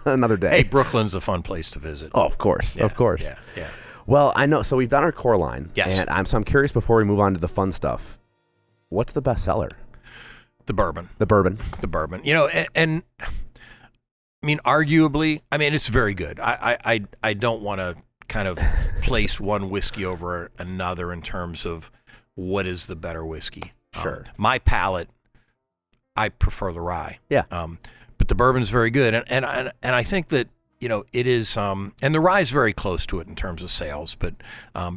another day. Hey, Brooklyn's a fun place to visit. Oh, of course. Yeah, of course. Yeah. Well, I know. So we've done our core line. Yes. And I'm curious before we move on to the fun stuff. What's the best seller? The bourbon. The bourbon. And I mean, arguably, it's very good. I don't want to kind of place one whiskey over another in terms of what is the better whiskey. Sure. My palate, I prefer the rye. Yeah. But the bourbon's very good, and I think that it is, and the rye is very close to it in terms of sales, but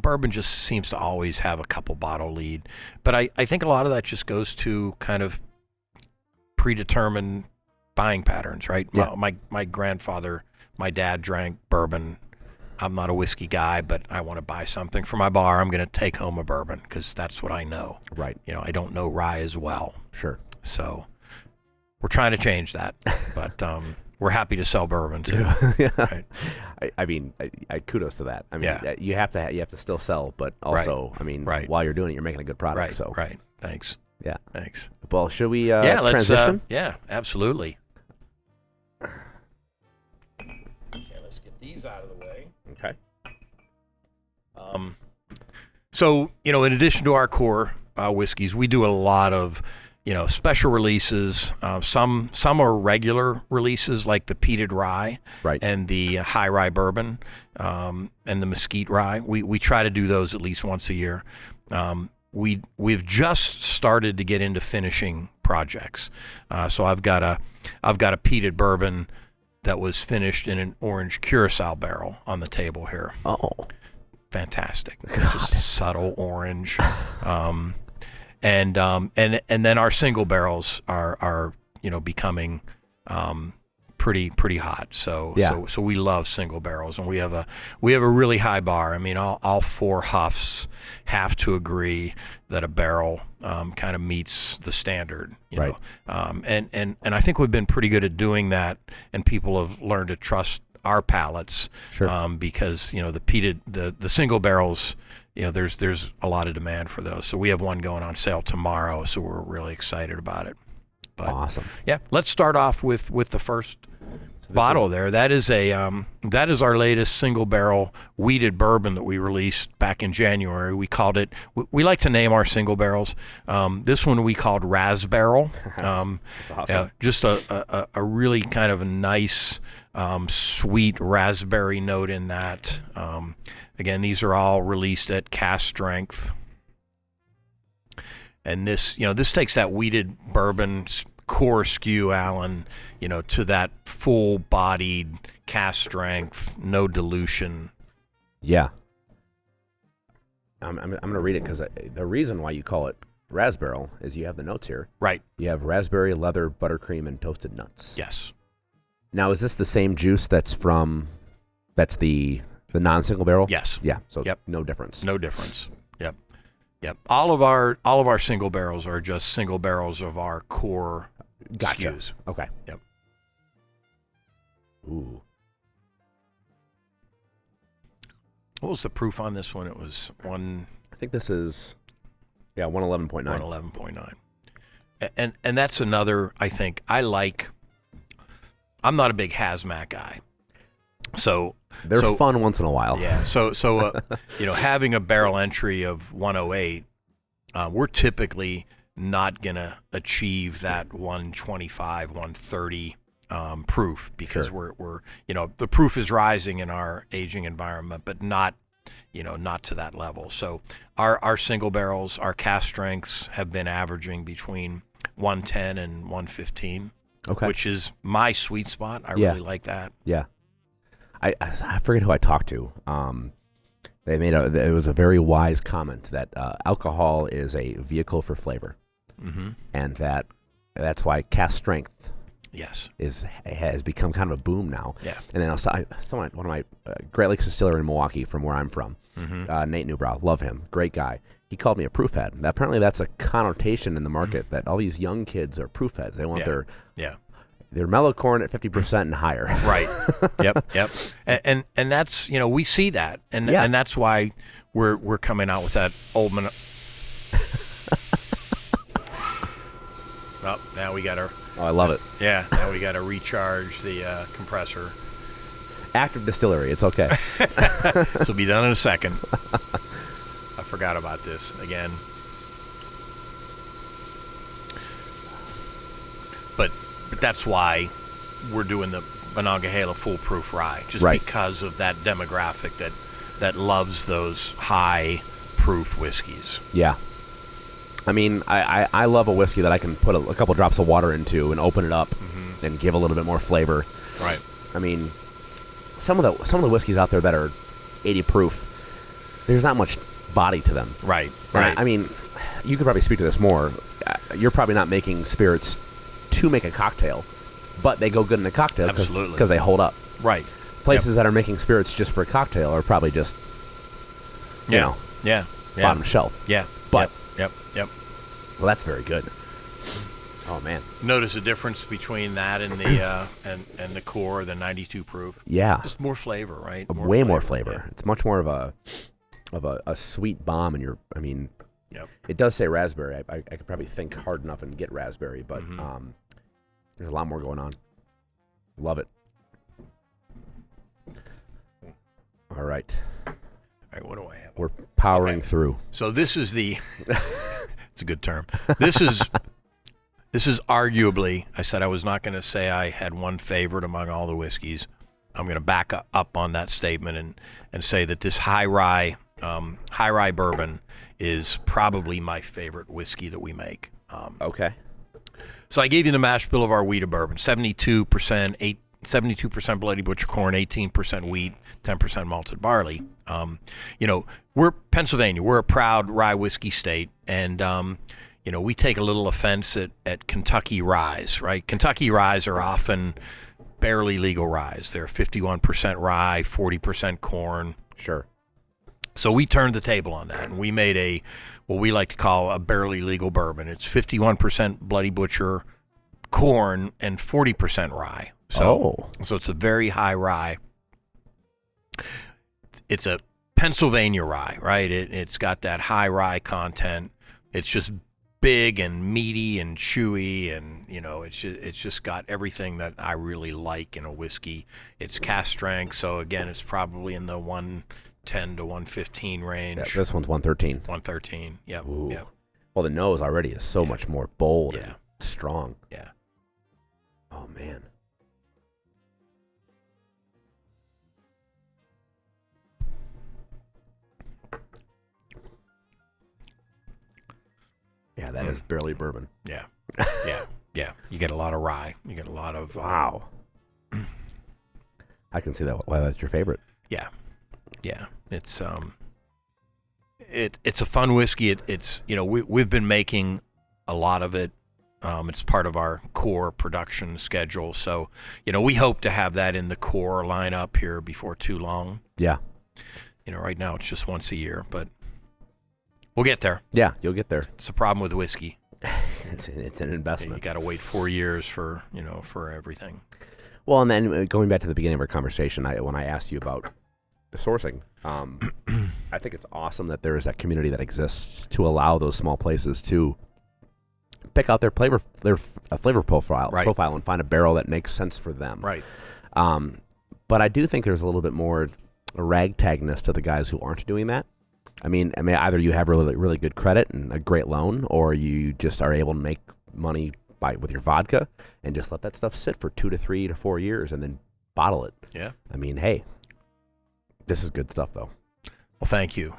bourbon just seems to always have a couple bottle lead. But I think a lot of that just goes to kind of predetermined buying patterns, right? Yeah. My grandfather, my dad drank bourbon. I'm not a whiskey guy, but I want to buy something for my bar. I'm going to take home a bourbon because that's what I know. Right. I don't know rye as well. Sure. So we're trying to change that, but we're happy to sell bourbon too. Yeah. Right. I mean, I kudos to that. I mean, Yeah. you have to still sell, but also, I mean, Right. while you're doing it, you're making a good product. Right. So Right. Thanks. yeah. Thanks. Well, should we Let's transition? yeah, absolutely. Okay, let's get these out of the way. Okay. So, in addition to our core whiskeys, we do a lot of, special releases. Some are regular releases, like the peated rye, Right. and the high-rye bourbon, and the Mosquite rye. We try to do those at least once a year. We've just started to get into finishing projects. So I've got a peated bourbon that was finished in an orange curacao barrel on the table here. Oh. Fantastic. Just subtle orange. And then our single barrels are becoming pretty hot. So Yeah. so we love single barrels, and we have a really high bar. I mean, all four Houghs have to agree that a barrel kind of meets the standard, Right. know. And I think we've been pretty good at doing that, and people have learned to trust our palates. Sure. Because the peated, the single barrels, there's a lot of demand for those. So we have one going on sale tomorrow, so we're really excited about it. But Awesome. yeah, let's start off with the first bottle there. That is our latest single barrel wheated bourbon that we released back in January. We called it, we like to name our single barrels. This one we called Raspbarrel. That's awesome. Just a really kind of a nice, sweet raspberry note in that. Again, these are all released at cask strength. And this takes that wheated bourbon core skew, Alan, to that full-bodied cask strength, no dilution. Yeah. I'm going to read it because the reason why you call it raspberry is you have the notes here. Right. You have raspberry, leather, buttercream, and toasted nuts. Yes. Now, is this the same juice that's the non-single barrel? Yes. Yeah. So Yep. no difference. No difference. Yep. All of our single barrels are just single barrels of our core Gotcha. skews. Okay. Yep. Ooh. What was the proof on this one? It was I think this is 111.9. 111.9. And that's another, I think, I'm not a big hazmat guy. So They're fun once in a while. yeah, so having a barrel entry of 108, we're typically not going to achieve that 125, 130 proof because Sure. we're the proof is rising in our aging environment, but not to that level. So our single barrels, our cask strengths have been averaging between 110 and 115, Okay. which is my sweet spot. I Yeah. really like that. Yeah. I forget who I talked to. It was a very wise comment that alcohol is a vehicle for flavor, Mm-hmm. and that's why cask strength Yes. has become kind of a boom now. Yeah. And then one of my Great Lakes Distillery in Milwaukee, from where I'm from, Mm-hmm. Nate Newbrow, love him, great guy. He called me a proof head. Apparently, that's a connotation in the market that all these young kids are proof heads. They want Yeah. their mellow corn at 50% and higher. Right. Yep. And that's we see that, and Yeah. and that's why we're coming out with that old. Oh, now we got to. Oh, I love it. Yeah. Now we got to recharge the compressor. Active distillery. It's okay. This will be done in a second. I forgot about this again. But that's why we're doing the Monongahela Foolproof Rye, just Right. because of that demographic that loves those high proof whiskeys. Yeah. I mean, I love a whiskey that I can put a couple drops of water into and open it up and give a little bit more flavor. Right. I mean, some of the whiskeys out there that are 80 proof, there's not much body to them. Right. And I mean, you could probably speak to this more. You're probably not making spirits to make a cocktail, but they go good in a cocktail because they hold up. Right. Places that are making spirits just for a cocktail are probably just, you know, bottom shelf. Yeah. But Yep. Well, that's very good. Oh man. Notice the difference between that and the and the core, the 92 proof. Yeah. Just more flavor, right? Way more flavor. Yeah. It's much more of a sweet bomb, and it does say raspberry. I could probably think hard enough and get raspberry, but there's a lot more going on. Love it. All right. All right, what do I have? We're powering through. So this is the it's a good term. This is arguably, I said I was not going to say I had one favorite among all the whiskeys. I'm going to back up on that statement and say that this high-rye bourbon is probably my favorite whiskey that we make. Okay. So I gave you the mash bill of our wheat of bourbon, 72% bloody butcher corn, 18% wheat, 10% malted barley. We're Pennsylvania. We're a proud rye whiskey state, and we take a little offense at Kentucky ryes, right? Kentucky ryes are often barely legal ryes. They're 51% rye, 40% corn. Sure. So we turned the table on that, and we made what we like to call a barely legal bourbon. It's 51% bloody butcher corn and 40% rye. So it's a very high rye. It's a Pennsylvania rye, right? It's got that high rye content. It's just big and meaty and chewy, and it's just got everything that I really like in a whiskey. It's cask strength, so again, it's probably in the 110 to 115 range. Yeah, this one's 113. 113. Yep. Ooh. Yep. Well, the nose already is so much more bold and Yeah. strong. Yeah. Oh man. Yeah, that is barely bourbon. Yeah. Yeah. You get a lot of rye. You get a lot of wow. I can see that. Why that's your favorite. Yeah. It's it's a fun whiskey. We've been making a lot of it. It's part of our core production schedule. So, we hope to have that in the core lineup here before too long. Yeah. Right now it's just once a year, but we'll get there. Yeah, you'll get there. It's the problem with whiskey. It's an investment. You got to wait 4 years for everything. Well, and then going back to the beginning of our conversation, when I asked you about the sourcing, I think it's awesome that there is that community that exists to allow those small places to pick out their flavor profile, and find a barrel that makes sense for them. Right. But I do think there's a little bit more ragtagness to the guys who aren't doing that. I mean, either you have really, really good credit and a great loan, or you just are able to make money with your vodka and just let that stuff sit for 2 to 3 to 4 years and then bottle it. Yeah. I mean, hey, this is good stuff, though. Well, thank you.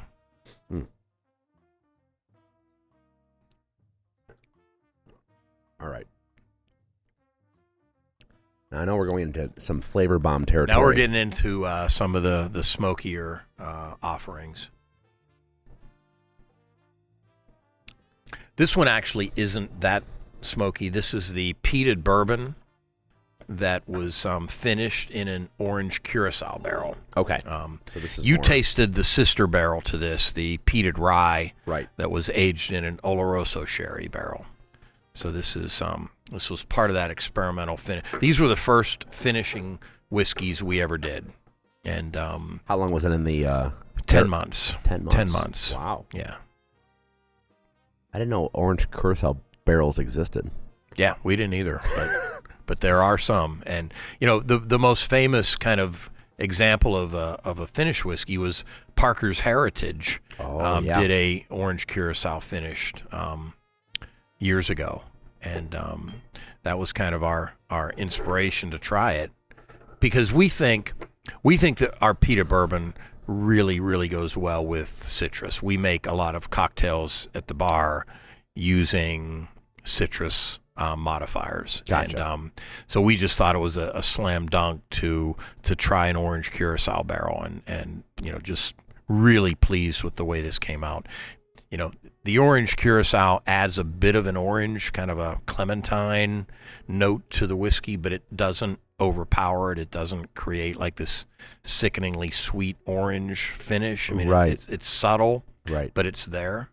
All right. Now, I know we're going into some flavor bomb territory. Now we're getting into some of the smokier offerings. This one actually isn't that smoky. This is the peated bourbon that was finished in an orange Curacao barrel. Okay. So this is tasted the sister barrel to this, the peated rye, right, that was aged in an Oloroso sherry barrel. So this was part of that experimental finish. These were the first finishing whiskeys we ever did. And how long was it in the 10 months. 10 months. 10 months. Wow. Yeah. I didn't know orange Curacao barrels existed. Yeah, we didn't either, but there are some. And the most famous kind of example of a finished whiskey was Parker's Heritage. Did a orange Curacao finished years ago, and that was kind of our inspiration to try it, because we think that our peated bourbon really, really goes well with citrus. We make a lot of cocktails at the bar using citrus modifiers. Gotcha. And so we just thought it was a slam dunk to try an orange Curacao barrel, and just really pleased with the way this came out. The orange Curacao adds a bit of an orange, kind of a clementine note to the whiskey, but it doesn't overpower it. It doesn't create like this sickeningly sweet orange finish. I mean, right. It's subtle, right, but it's there.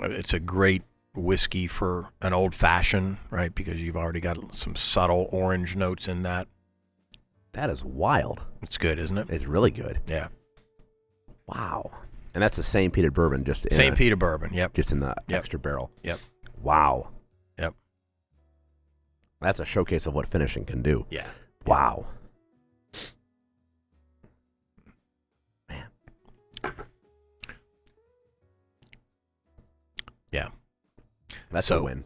It's a great whiskey for an old fashioned, right? Because you've already got some subtle orange notes in that. That is wild. It's good, isn't it? It's really good. Yeah. Wow. And that's the same peated bourbon, just in same peated bourbon. Yep. just in the extra barrel. Yep. Wow. Yep. That's a showcase of what finishing can do. Yeah. Wow. Man. Yeah. That's a win.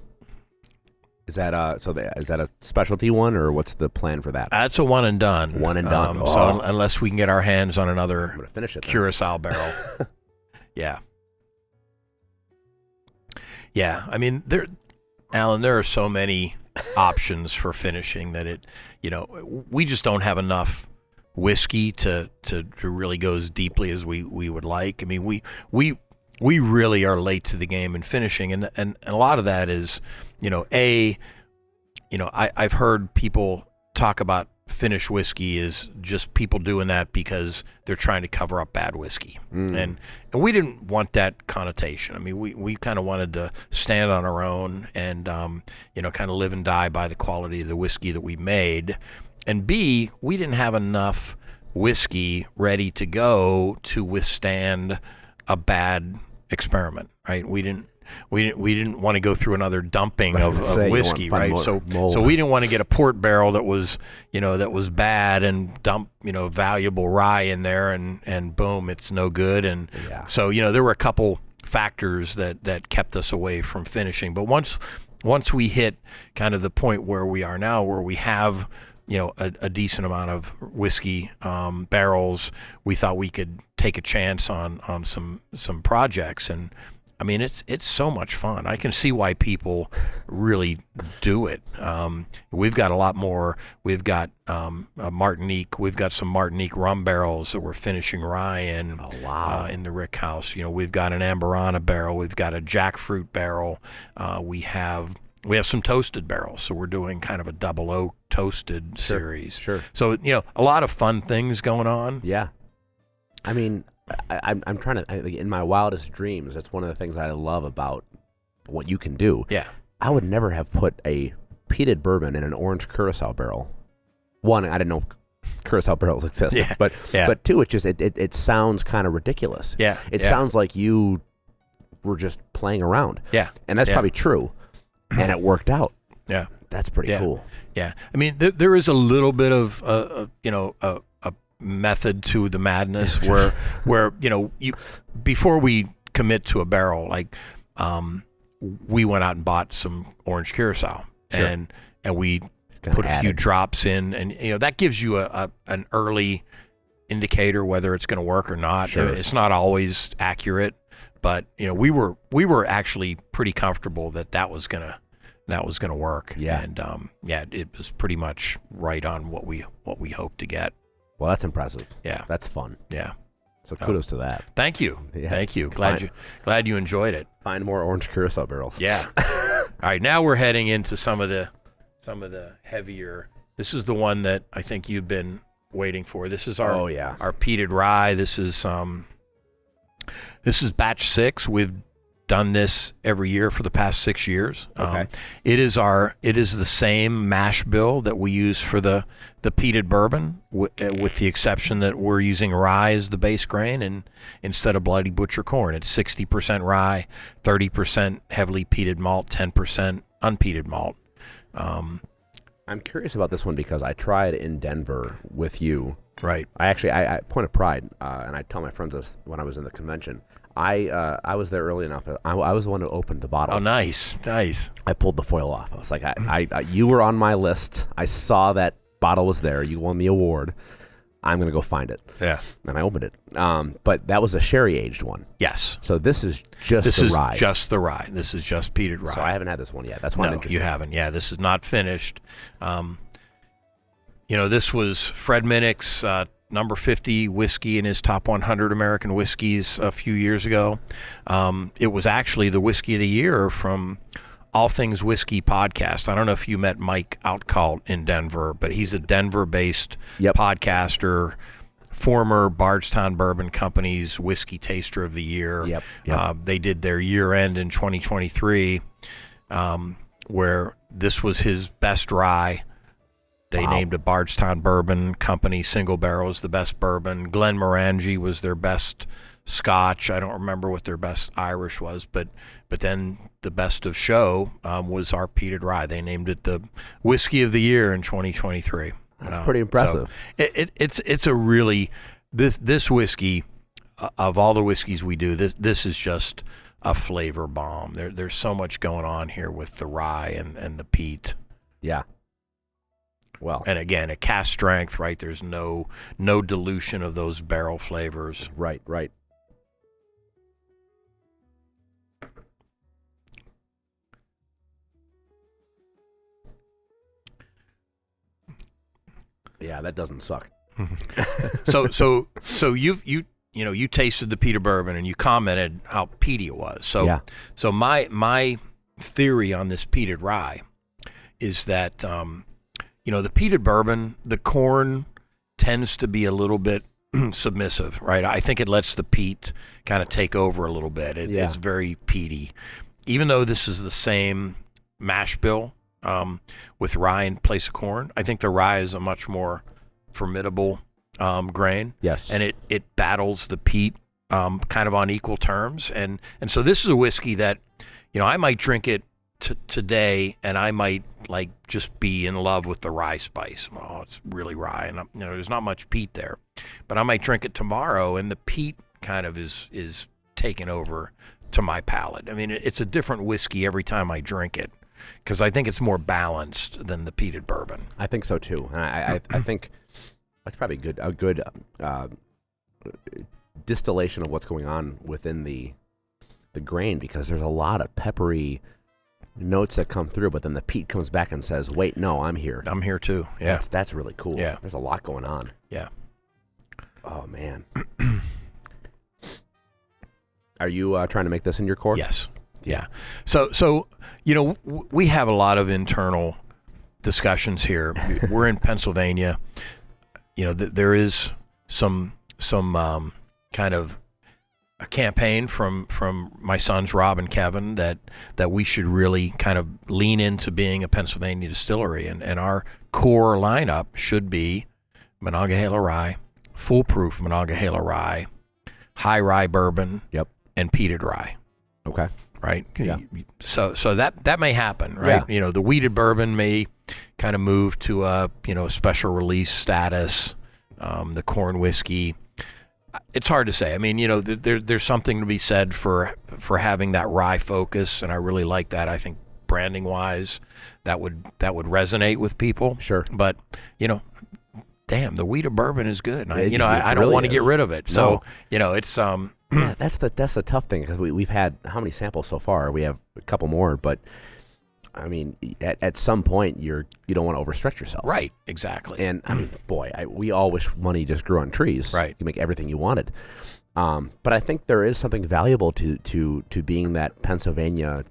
Is that is that a specialty one, or what's the plan for that? That's a one and done. One and done. So unless we can get our hands on another I'm gonna finish it then. Curacao barrel. Yeah. Yeah. I mean, Alan, there are so many options for finishing that we just don't have enough whiskey to really go as deeply as we would like. I mean, we really are late to the game in finishing, and a lot of that is, I've heard people talk about finish whiskey is just people doing that because they're trying to cover up bad whiskey, and we didn't want that connotation. I mean, we kind of wanted to stand on our own and kind of live and die by the quality of the whiskey that we made, and B, we didn't have enough whiskey ready to go to withstand a bad experiment, right? We didn't want to go through another dumping of whiskey, right? So we didn't want to get a port barrel that was bad and dump valuable rye in there, and boom, it's no good. And so there were a couple factors that kept us away from finishing. But once we hit kind of the point where we are now, where we have a decent amount of whiskey barrels, we thought we could take a chance on some projects. And I mean, it's so much fun. I can see why people really do it. We've got a lot more. We've got a Martinique. We've got some Martinique rum barrels that we're finishing rye in. Oh, wow. In the Rick House. We've got an Amberana barrel. We've got a jackfruit barrel. We have some toasted barrels, so we're doing kind of a double oak toasted series. Sure. So a lot of fun things going on. Yeah. I mean, I'm trying to, in my wildest dreams, that's one of the things I love about what you can do. Yeah. I would never have put a peated bourbon in an orange Curacao barrel. One, I didn't know Curacao barrels existed. Yeah. But two, it sounds kind of ridiculous. Yeah. It sounds like you were just playing around. Yeah. And that's probably true. And it worked out. Yeah. That's pretty cool. Yeah. I mean, there is a little bit of a method to the madness where you before we commit to a barrel, like we went out and bought some orange Curacao, and we put a few drops in, and that gives you an early indicator whether it's going to work or not. Sure. It's not always accurate, but we were actually pretty comfortable that was gonna work. Yeah. And it was pretty much right on what we hoped to get. Well, that's impressive. Yeah. That's fun. Yeah. So kudos to that. Thank you. Yeah. Thank you. Glad you enjoyed it. Find more orange Curacao barrels. Yeah. All right, now we're heading into some of the heavier. This is the one that I think you've been waiting for. This is our our peated rye. This is batch 6. We've done this every year for the past 6 years. Okay. It is the same mash bill that we use for the peated bourbon, with the exception that we're using rye as the base grain and instead of bloody butcher corn. It's 60% rye, 30% heavily peated malt, 10% unpeated malt. I'm curious about this one because I tried in Denver with you. Right. I point of pride, and I tell my friends this when I was in the convention. I was there early enough. I was the one who opened the bottle. Oh, nice. I pulled the foil off. I was like, you were on my list. I saw that bottle was there. You won the award. I'm going to go find it. Yeah. And I opened it. But that was a sherry aged one. Yes. So this is just the rye. Just the rye. This is just peated rye. So I haven't had this one yet. That's why I'm interested. You haven't. Yeah, this is not finished. This was Fred Minnick's number 50 whiskey in his top 100 American whiskeys a few years ago. It was actually the whiskey of the year from All Things Whiskey podcast. I don't know if you met Mike Outcalt in Denver, but he's a Denver-based podcaster, former Bardstown Bourbon Company's Whiskey Taster of the Year. Yep. They did their year-end in 2023, where this was his best rye. They named a Bardstown Bourbon Company single barrel as the best bourbon. Glenmorangie was their best Scotch. I don't remember what their best Irish was, but then the best of show was our peated rye. They named it the whiskey of the year in 2023. That's pretty impressive. So it's a really this whiskey of all the whiskeys we do. This is just a flavor bomb. There's so much going on here with the rye and the peat. Yeah. Well, and again, at cast strength, right? There's no dilution of those barrel flavors. Right. Yeah, that doesn't suck. So you tasted the peated bourbon and you commented how peaty it was. So my theory on this peated rye is that the peated bourbon, the corn tends to be a little bit submissive, right? I think it lets the peat kind of take over a little bit. It's very peaty. Even though this is the same mash bill with rye in place of corn, I think the rye is a much more formidable grain. Yes. And it battles the peat kind of on equal terms. And so this is a whiskey that, I might drink it today and I might just be in love with the rye spice. Oh, it's really rye, and there's not much peat there. But I might drink it tomorrow and the peat kind of is taken over to my palate. I mean, it's a different whiskey every time I drink it, because I think it's more balanced than the peated bourbon. I think so too. And I think that's probably a good distillation of what's going on within the grain, because there's a lot of peppery notes that come through, but then the peat comes back and says, "Wait, no, I'm here. I'm here too." Yeah, that's really cool. Yeah, there's a lot going on. Yeah. Oh man. Are you trying to make this in your core? Yes. Yeah. So we have a lot of internal discussions here. We're in Pennsylvania. There is some kind of a campaign from my sons Rob and Kevin that we should really kind of lean into being a Pennsylvania distillery, and our core lineup should be Monongahela rye, foolproof Monongahela rye, high-rye bourbon, and peated rye. Okay. Right. Yeah. So that may happen, right? Yeah. The wheated bourbon may kind of move to a special release status. The corn whiskey. It's hard to say. I mean, there's something to be said for having that rye focus, and I really like that. I think branding wise, that would resonate with people. Sure. But damn, the wheated bourbon is good. And I don't really want to get rid of it. So it's yeah, that's the tough thing, because we've had how many samples so far? We have a couple more, but I mean, at some point you don't want to overstretch yourself. Right, exactly. And I mean, boy, we all wish money just grew on trees. Right. You can make everything you wanted. But I think there is something valuable to being that Pennsylvania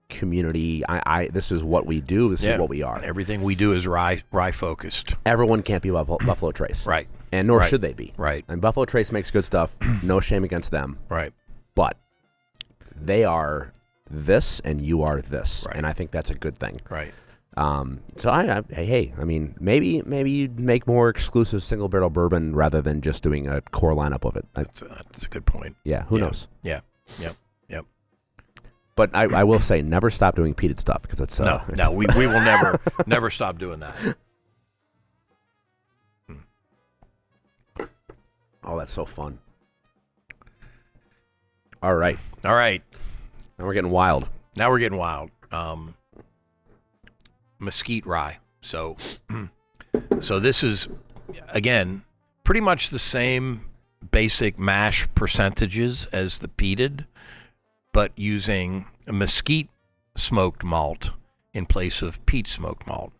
community. This is what we do. This is what we are. Everything we do is rye focused. Everyone can't be Buffalo Trace. Right. And nor should they be. Right. And Buffalo Trace makes good stuff. No shame against them. Right. But they are this and you are this. Right. And I think that's a good thing. Right. So I mean, maybe you'd make more exclusive single barrel bourbon rather than just doing a core lineup of it. That's a good point. Yeah. Who knows? Yeah. Yep. But I will say, never stop doing peated stuff, because it's no, we will never stop doing that. Oh, that's so fun. All right. All right. Now we're getting wild. Mosquite rye. So this is, again, pretty much the same basic mash percentages as the peated, but using a mesquite smoked malt in place of peat smoked malt.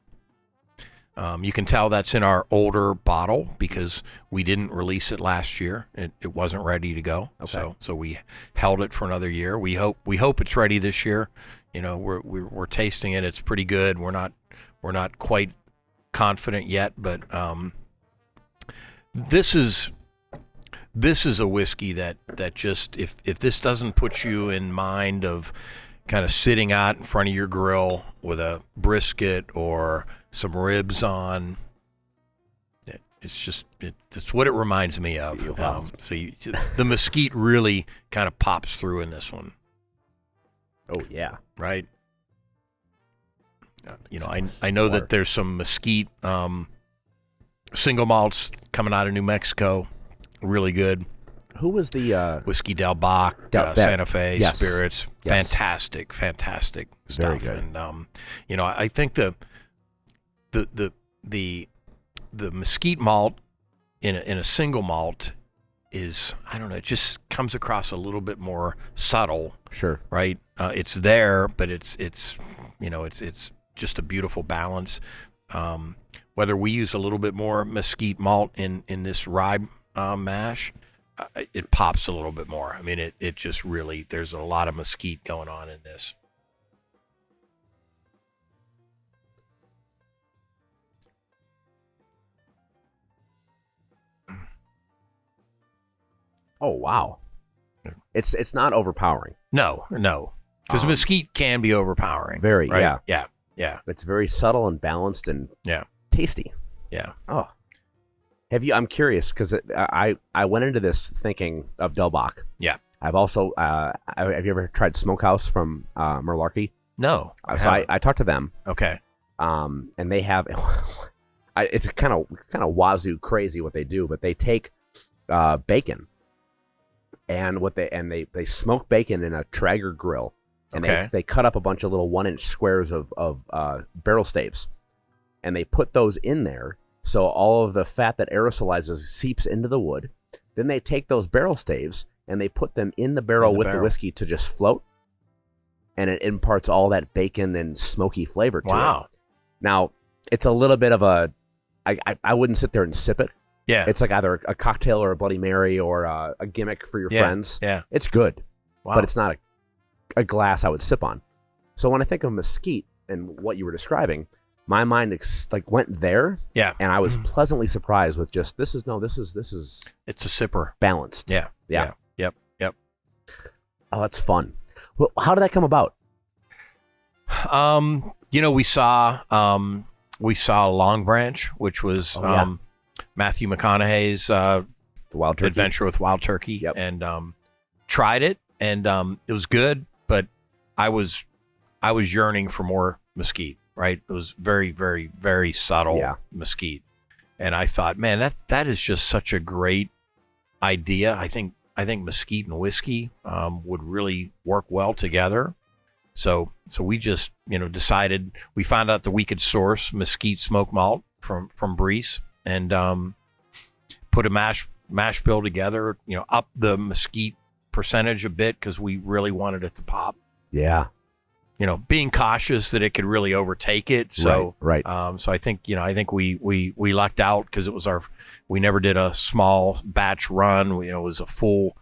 You can tell that's in our older bottle because we didn't release it last year. It wasn't ready to go. Okay. So we held it for another year. We hope it's ready this year. You know, we're tasting it. It's pretty good. We're not quite confident yet, but this is a whiskey that just if this doesn't put you in mind of kind of sitting out in front of your grill with a brisket or some ribs on, it's what it reminds me of. The mesquite really kind of pops through in this one. Oh yeah, right. You know, I know that there's some mesquite single malts coming out of New Mexico, really good. Who was the Whiskey Del Bach, Santa Fe Spirits, fantastic stuff. Very good. And you know, I think the mesquite malt in a single malt is, I don't know, it just comes across a little bit more subtle. Sure. Right. It's there, but it's you know, it's just a beautiful balance. Whether we use a little bit more mesquite malt in this rye mash, it pops a little bit more. I mean, it just really, there's a lot of mesquite going on in this. Oh wow, it's not overpowering. No, because mesquite can be overpowering. Very, right? yeah. It's very subtle and balanced and tasty. Yeah. Oh, I'm curious because I went into this thinking of Del Bach. Yeah. I've also have you ever tried Smokehouse from Malarkey? No. I talked to them. Okay. And they have it's kind of wazoo crazy what they do, but they take bacon and they smoke bacon in a Traeger grill, and they cut up a bunch of little 1-inch squares of barrel staves, and they put those in there so all of the fat that aerosolizes seeps into the wood. Then they take those barrel staves and they put them in the barrel with the whiskey to just float, and it imparts all that bacon and smoky flavor to it. Wow. Now, it's a little bit of I wouldn't sit there and sip it. Yeah. It's like either a cocktail or a Bloody Mary or a gimmick for your friends. Yeah. It's good, wow. but it's not a glass I would sip on. So when I think of mesquite and what you were describing, my mind went there. Yeah. And I was pleasantly surprised with just, this is it's a sipper. Balanced. Yeah. Yep. Oh, that's fun. Well, how did that come about? You know, we saw Long Branch, which was Matthew McConaughey's the Wild Turkey adventure with Wild Turkey, and tried it, and it was good, but I was yearning for more mesquite. Right, it was very, very, very subtle mesquite, and I thought, man, that is just such a great idea. I think mesquite and whiskey would really work well together. So we just, you know, decided, we found out that we could source mesquite smoked malt from Breese, and put a mash bill together, you know, up the mesquite percentage a bit because we really wanted it to pop. Yeah. You know, being cautious that it could really overtake it. So right. So I think we lucked out because we never did a small batch run. You know, it was a full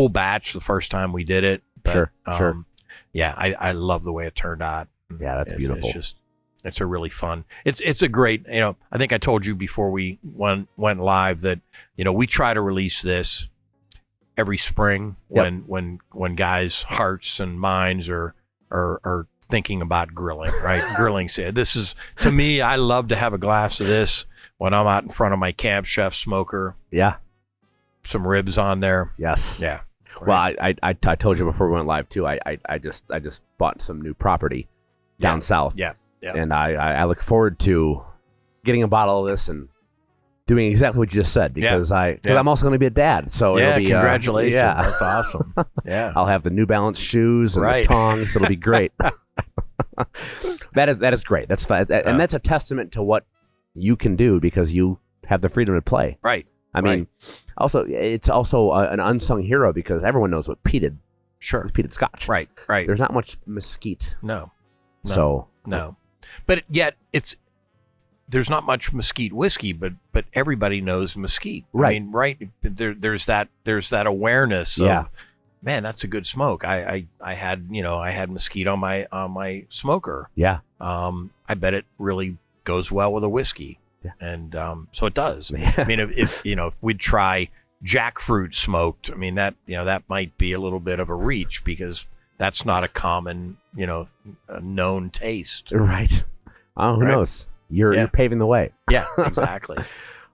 batch the first time we did it. But, Sure. Yeah, I love the way it turned out. Yeah, that's beautiful. It's a really fun. It's a great, you know, I think I told you before we went live that, you know, we try to release this every spring when guys' hearts and minds are thinking about grilling, right? Grilling. This is, to me, I love to have a glass of this when I'm out in front of my Camp Chef smoker. Yeah. Some ribs on there. Yes. Yeah. Well, I told you before we went live too. I just bought some new property down south. Yeah. And I look forward to getting a bottle of this and doing exactly what you just said because I'm also going to be a dad. So it'll be, congratulations. That's awesome. Yeah. I'll have the New Balance shoes and the tongs. It'll be great. That is great. That's fun. And that's a testament to what you can do because you have the freedom to play. Right. I mean, also it's also an unsung hero because everyone knows what peated. Sure. It's peated Scotch. Right. There's not much Mosquite. No. But yet there's not much Mosquite whiskey, but everybody knows Mosquite. Right. I mean, right. There's that awareness of, man, that's a good smoke. I had Mosquite on my smoker. Yeah. I bet it really goes well with a whiskey. Yeah. And so it does. Yeah. I mean, if we'd try jackfruit smoked, I mean, that might be a little bit of a reach because that's not a common, a known taste. Right. Oh, who knows? You're paving the way. Yeah, exactly.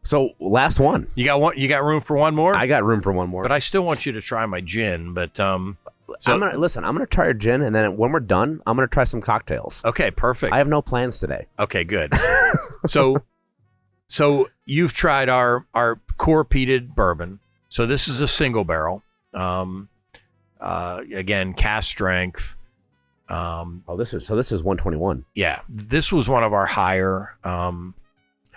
So last one. You got room for one more? I got room for one more. But I still want you to try my gin, but I'm gonna try your gin, and then when we're done, I'm gonna try some cocktails. Okay, perfect. I have no plans today. Okay, good. So you've tried our core peated bourbon. So this is a single barrel. Again, cask strength. This is 121. Yeah, this was one of our higher.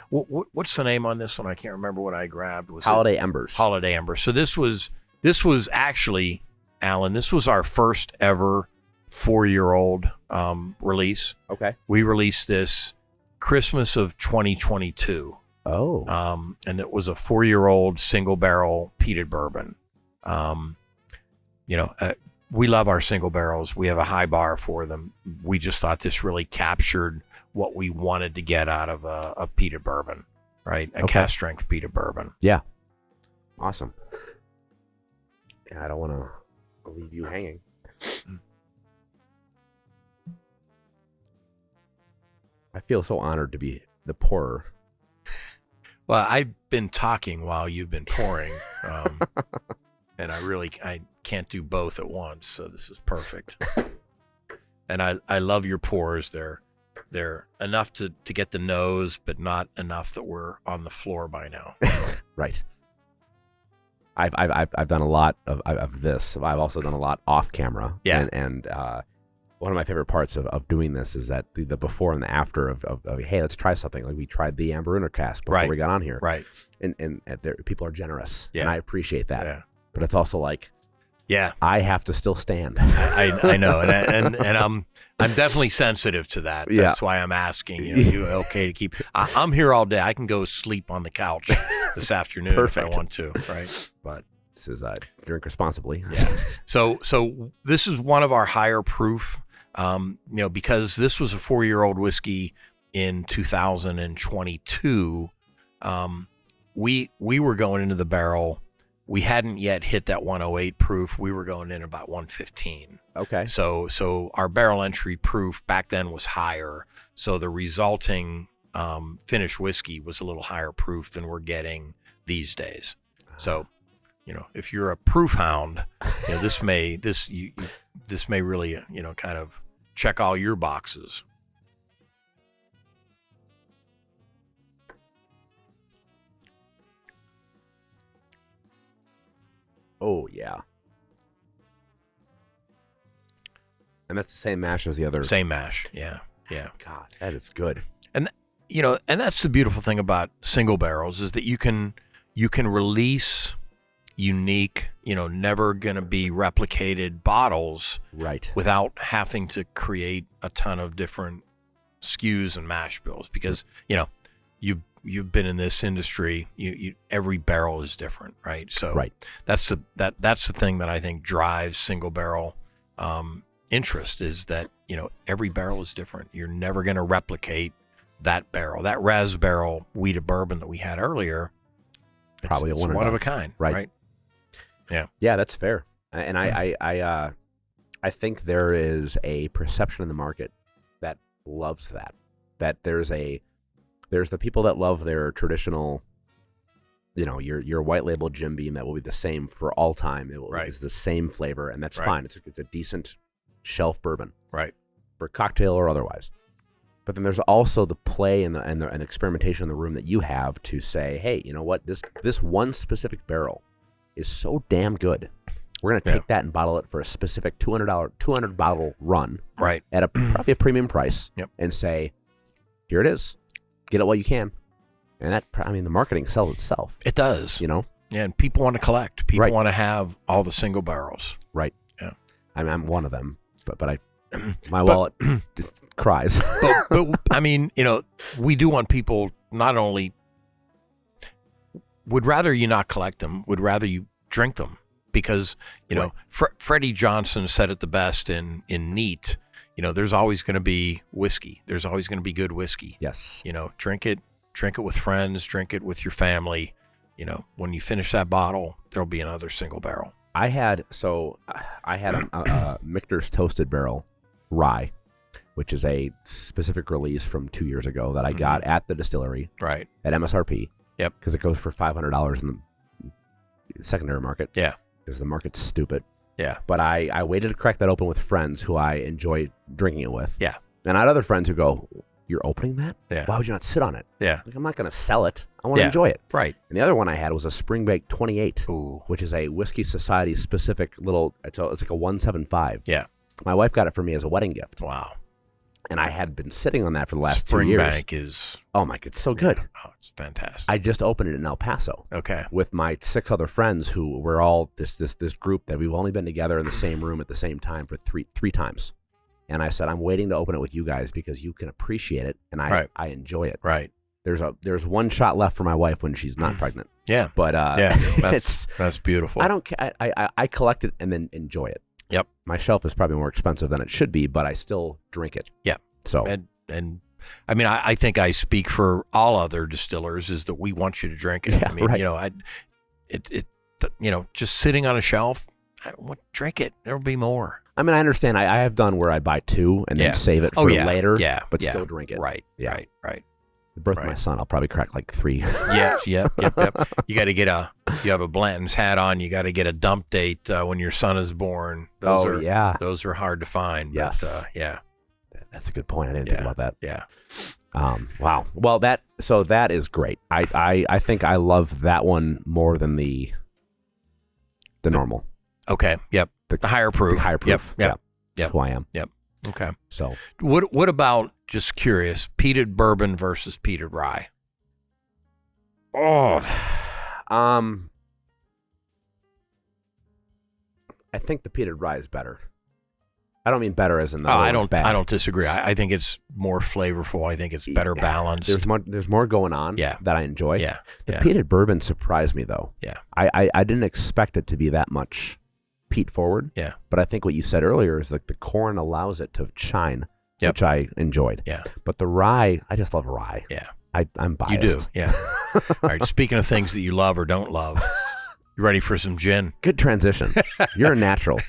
What's the name on this one? I can't remember what I grabbed. Was Holiday Embers. Holiday Embers. So this was actually, Alan, this was our first ever 4-year-old release. Okay. We released this Christmas of 2022. Oh. And it was a 4-year-old single barrel peated bourbon. We love our single barrels. We have a high bar for them. We just thought this really captured what we wanted to get out of a peated bourbon, right? A cask strength peated bourbon. Yeah. Awesome. Yeah, I don't want to leave you hanging. I feel so honored to be the pourer. Well, I've been talking while you've been pouring, and I can't do both at once, so this is perfect. And I love your pours. They're enough to get the nose, but not enough that we're on the floor by now. Right. I've done a lot of this. I've also done a lot off camera. Yeah. And one of my favorite parts of doing this is that the before and the after of hey, let's try something. Like we tried the Amber Inner cask before we got on here. Right. And people are generous. Yeah. And I appreciate that. Yeah. But it's also like, yeah, I have to still stand. I know, and I'm definitely sensitive to that. That's why I'm asking. You okay to keep? I'm here all day. I can go sleep on the couch this afternoon if I want to. Right, but this is drink responsibly. Yeah. So this is one of our higher proof. Because this was a 4-year-old whiskey in 2022. We were going into the barrel. We hadn't yet hit that 108 proof. We were going in about 115. Okay. So our barrel entry proof back then was higher. So the resulting finished whiskey was a little higher proof than we're getting these days. So, if you're a proof hound, this may really, kind of check all your boxes. Oh, yeah. And that's the same mash as the other. Same mash. Yeah. Yeah. God, that is good. And, and that's the beautiful thing about single barrels is that you can release unique, never going to be replicated bottles. Right. Without having to create a ton of different SKUs and mash bills because, you've been in this industry. You every barrel is different, right? So that's the thing that I think drives single barrel interest is that every barrel is different. You're never going to replicate that barrel, that res barrel wheated bourbon that we had earlier. Probably it's one of a kind, right? Yeah, yeah, that's fair. And I think there is a perception in the market that loves that. That there's the people that love their traditional, your white label Jim Beam that will be the same for all time. It's the same flavor, and that's fine. It's a decent shelf bourbon, right, for cocktail or otherwise. But then there's also the play and the experimentation in the room that you have to say, hey, you know what? This one specific barrel is so damn good. We're going to take that and bottle it for a specific $200 bottle run, right, at probably a premium price, and say, here it is. Get it while you can. And the marketing sells itself. It does. You know? Yeah, and people want to collect. People Right. want to have all the single barrels. Right. Yeah. I'm one of them, but my wallet just cries. but I mean, we do want people not only would rather you not collect them, would rather you drink them, because Right. Freddie Johnson said it the best in Neat. There's always going to be whiskey. There's always going to be good whiskey. Yes. Drink it with friends, drink it with your family. When you finish that bottle, there'll be another single barrel. I had a Michter's Toasted Barrel rye, which is a specific release from 2 years ago that I got at the distillery, Right. at MSRP. Yep. Because it goes for $500 in the secondary market. Yeah. Because the market's stupid. Yeah. But I waited to crack that open with friends who I enjoy drinking it with. Yeah. And I had other friends who go, "You're opening that? Yeah. Why would you not sit on it?" Yeah. Like, I'm not going to sell it. I want to Yeah. enjoy it. Right. And the other one I had was a Spring Bake 28, Ooh. which is a Whiskey Society specific little, it's like a 175. Yeah. My wife got it for me as a wedding gift. Wow. And I had been sitting on that for the last 2 Spring years. Bank is. Oh my, it's so good. Oh, it's fantastic. I just opened it in El Paso Okay. with my 6 other friends who were all this group that we've only been together in the same room at the same time for three times. And I said, I'm waiting to open it with you guys because you can appreciate it and Right. I enjoy it. Right. There's one shot left for my wife when she's not pregnant. Yeah. But Yeah. it's That's beautiful. I don't care. I collect it and then enjoy it. Yep. My shelf is probably more expensive than it should be, but I still drink it. Yeah. So And I mean, I think I speak for all other distillers is that we want you to drink it. Yeah, I mean, right. just sitting on a shelf, drink it. There'll be more. I mean, I understand. I have done where I buy 2 and Yeah. then save it for later. Yeah. But yeah. still drink it. Right. Yeah. Right. The birth of my Right. son, I'll probably crack like 3. Yeah. Yep. You got to get you have a Blanton's hat on. You got to get a dump date when your son is born. Yeah. Those are hard to find. Yes. But, yeah. That's a good point. I didn't think about that. Yeah. Wow. Well, that is great. I think I love that one more than the normal. Okay. Yep. The higher proof. The higher proof. Yep. That's who I am. Yep. Okay. So What about, just curious, peated bourbon versus peated rye? I think the peated rye is better. I don't mean better as in the I bad. don't disagree. I think it's more flavorful. I think it's better balanced. There's more going on that I enjoy. Yeah. The peated bourbon surprised me though. Yeah. I didn't expect it to be that much peat forward. Yeah. But I think what you said earlier is like the corn allows it to shine, which I enjoyed. Yeah. But the rye, I just love rye. Yeah. I'm biased. You do. Yeah. All right. Speaking of things that you love or don't love, you ready for some gin? Good transition. You're a natural.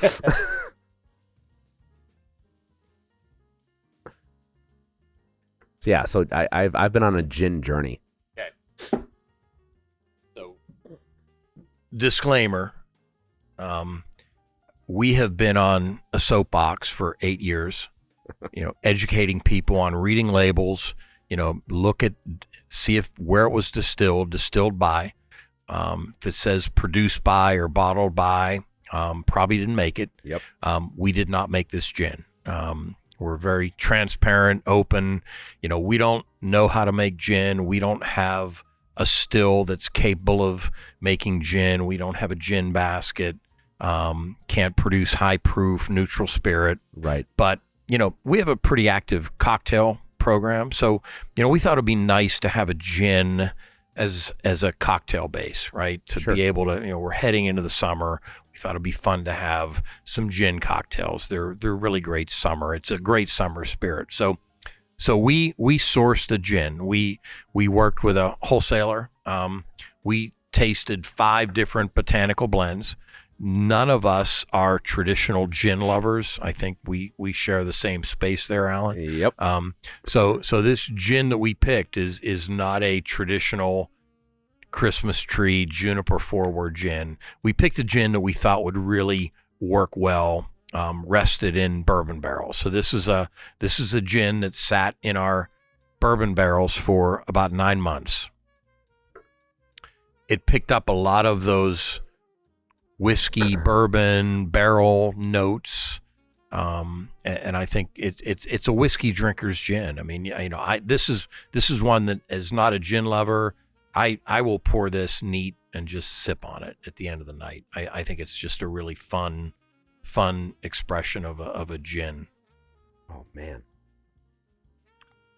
So I've been on a gin journey. Okay. So, disclaimer: we have been on a soapbox for 8 years. Educating people on reading labels. See if where it was distilled by. If it says produced by or bottled by, probably didn't make it. Yep. We did not make this gin. We're very transparent, open. We don't know how to make gin. We don't have a still that's capable of making gin. We don't have a gin basket. Can't produce high proof, neutral spirit. Right. But, we have a pretty active cocktail program. So, we thought it'd be nice to have a gin as a cocktail base, right? To Sure. be able to, we're heading into the summer. We thought it'd be fun to have some gin cocktails. They're really great summer. It's a great summer spirit. So we sourced a gin. We worked with a wholesaler. We tasted 5 different botanical blends. None of us are traditional gin lovers. I think we share the same space there, Alan. Yep. So this gin that we picked is not a traditional Christmas tree juniper forward gin. We picked a gin that we thought would really work well, rested in bourbon barrels. So this is a gin that sat in our bourbon barrels for about 9 months. It picked up a lot of those whiskey, bourbon, barrel notes. And I think it's a whiskey drinker's gin. I mean, this is one that is not a gin lover, I will pour this neat and just sip on it at the end of the night. I think it's just a really fun expression of a gin. Oh man,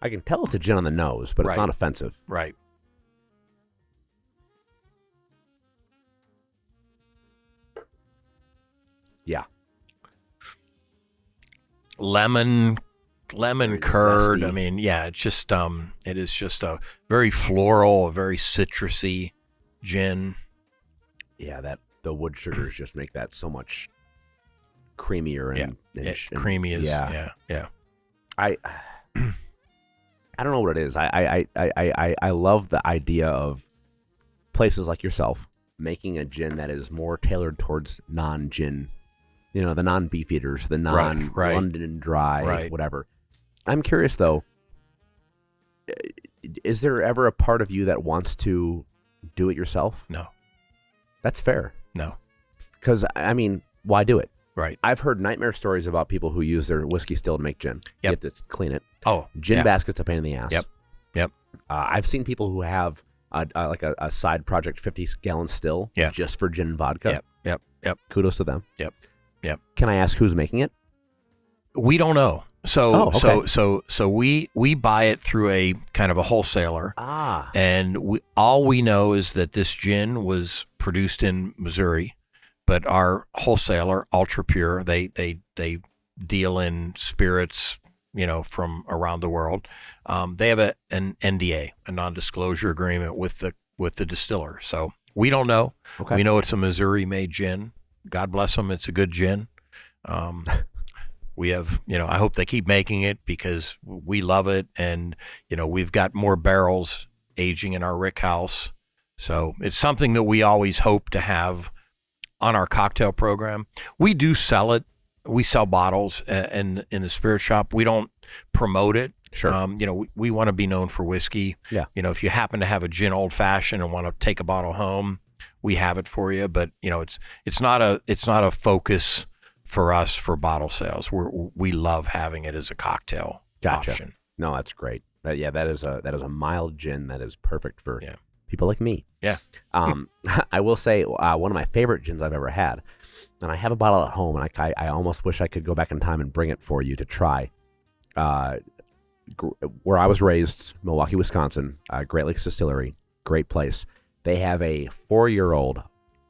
I can tell it's a gin on the nose, but it's not offensive. Right. Yeah. Lemon Very curd. zesty. I mean, yeah, it's just it is just a very floral, a very citrusy gin. Yeah, the wood sugars just make that so much creamier and Creamy is yeah. yeah. I don't know what it is. I love the idea of places like yourself making a gin that is more tailored towards non-gin, the non-beef eaters, the non-London dry, whatever. I'm curious though, is there ever a part of you that wants to do it yourself? No. That's fair. No. Because, I mean, why do it? Right. I've heard nightmare stories about people who use their whiskey still to make gin. You have to clean it. Oh, Gin basket's a pain in the ass. Yep. I've seen people who have a side project 50-gallon still just for gin and vodka. Yep. Kudos to them. Yep. Can I ask who's making it? We don't know. So okay. so we buy it through a kind of a wholesaler. And all we know is that this gin was produced in Missouri, but our wholesaler, Ultra Pure, they deal in spirits, from around the world. They have an NDA, a non-disclosure agreement with the distiller. So we don't know. Okay. We know it's a Missouri-made gin. God bless them. It's a good gin. We have, I hope they keep making it because we love it. And, we've got more barrels aging in our rick house. So it's something that we always hope to have on our cocktail program. We do sell it. We sell bottles in the spirit shop. We don't promote it. Sure. We want to be known for whiskey. Yeah. If you happen to have a gin old fashioned and want to take a bottle home, we have it for you. But, it's not a focus for us for bottle sales. We love having it as a cocktail option. No, that's great. That is a mild gin that is perfect for people like me. Yeah. I will say one of my favorite gins I've ever had, and I have a bottle at home, and I almost wish I could go back in time and bring it for you to try. Where I was raised, Milwaukee, Wisconsin, Great Lakes Distillery, great place. They have a 4-year-old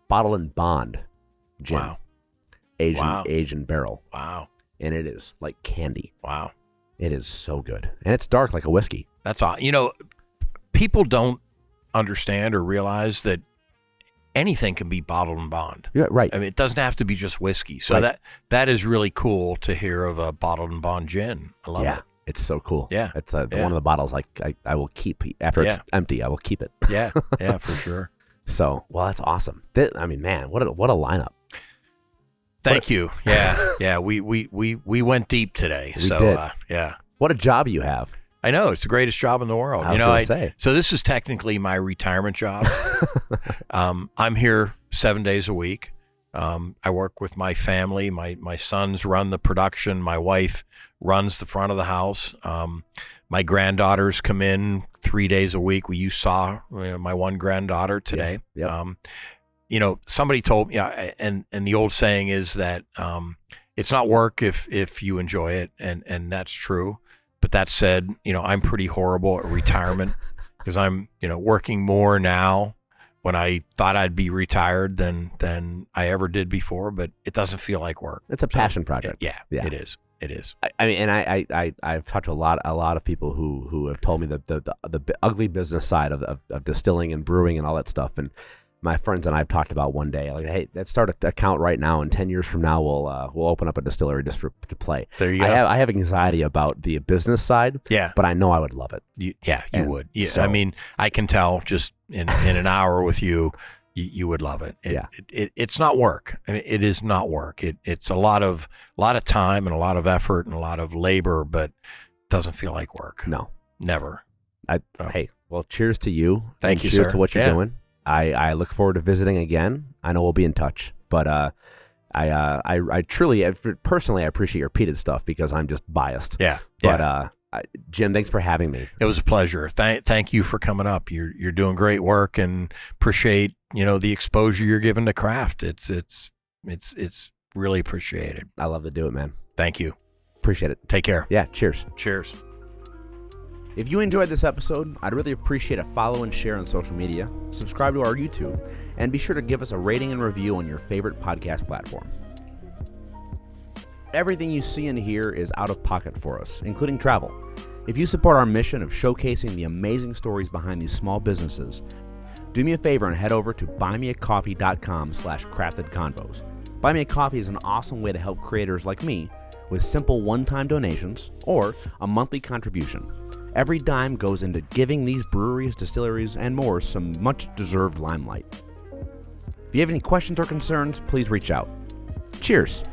bottle and bond gin. Wow. Aged in barrel. Wow. And it is like candy. Wow. It is so good. And it's dark like a whiskey. That's all. People don't understand or realize that anything can be bottled and bond. Yeah, right. I mean, it doesn't have to be just whiskey. So that is really cool to hear of a bottled and bond gin. I love it. It's so cool. Yeah. It's one of the bottles I will keep. After it's empty, I will keep it. Yeah, for sure. So, well, that's awesome. Man, what a lineup. Thank you. Yeah. We went deep today. We did. Yeah. What a job you have. I know, it's the greatest job in the world. I was gonna say. So this is technically my retirement job. I'm here 7 days a week. I work with my family. My sons run the production. My wife runs the front of the house. My granddaughters come in 3 days a week. You saw my one granddaughter today. Yeah. Somebody told me, and the old saying is that it's not work if you enjoy it, and that's true. But that said, I'm pretty horrible at retirement because I'm, working more now when I thought I'd be retired than I ever did before. But it doesn't feel like work. It's a passion project. Yeah, it is. It is. I mean, and I've talked to a lot of people who have told me the ugly business side of distilling and brewing and all that stuff. And my friends and I have talked about one day, like, hey, let's start an account right now, and 10 years from now we'll open up a distillery just to play. There you go. I have anxiety about the business side. Yeah, but I know I would love it. You would. Yeah, so, I mean, I can tell just in an hour with you. You would love it. It's not work. I mean, it is not work. It's a lot of time and a lot of effort and a lot of labor, but it doesn't feel like work. No, never. Hey, well, cheers to you. Thank you, cheers sir. to what you're doing. I look forward to visiting again. I know we'll be in touch, but I truly, personally, I appreciate your peated stuff because I'm just biased. Yeah. But Jim, thanks for having me. It was a pleasure. Thank you for coming up. You're doing great work, and appreciate the exposure you're giving to craft. It's really appreciated. I love to do it, man. Thank you. Appreciate it. Take care. Yeah, cheers. Cheers. If you enjoyed this episode, I'd really appreciate a follow and share on social media, subscribe to our YouTube, and be sure to give us a rating and review on your favorite podcast platform. Everything you see and hear is out of pocket for us, including travel. If you support our mission of showcasing the amazing stories behind these small businesses, do me a favor and head over to buymeacoffee.com/craftedconvos. Buy Me a Coffee is an awesome way to help creators like me with simple one-time donations or a monthly contribution. Every dime goes into giving these breweries, distilleries, and more some much-deserved limelight. If you have any questions or concerns, please reach out. Cheers!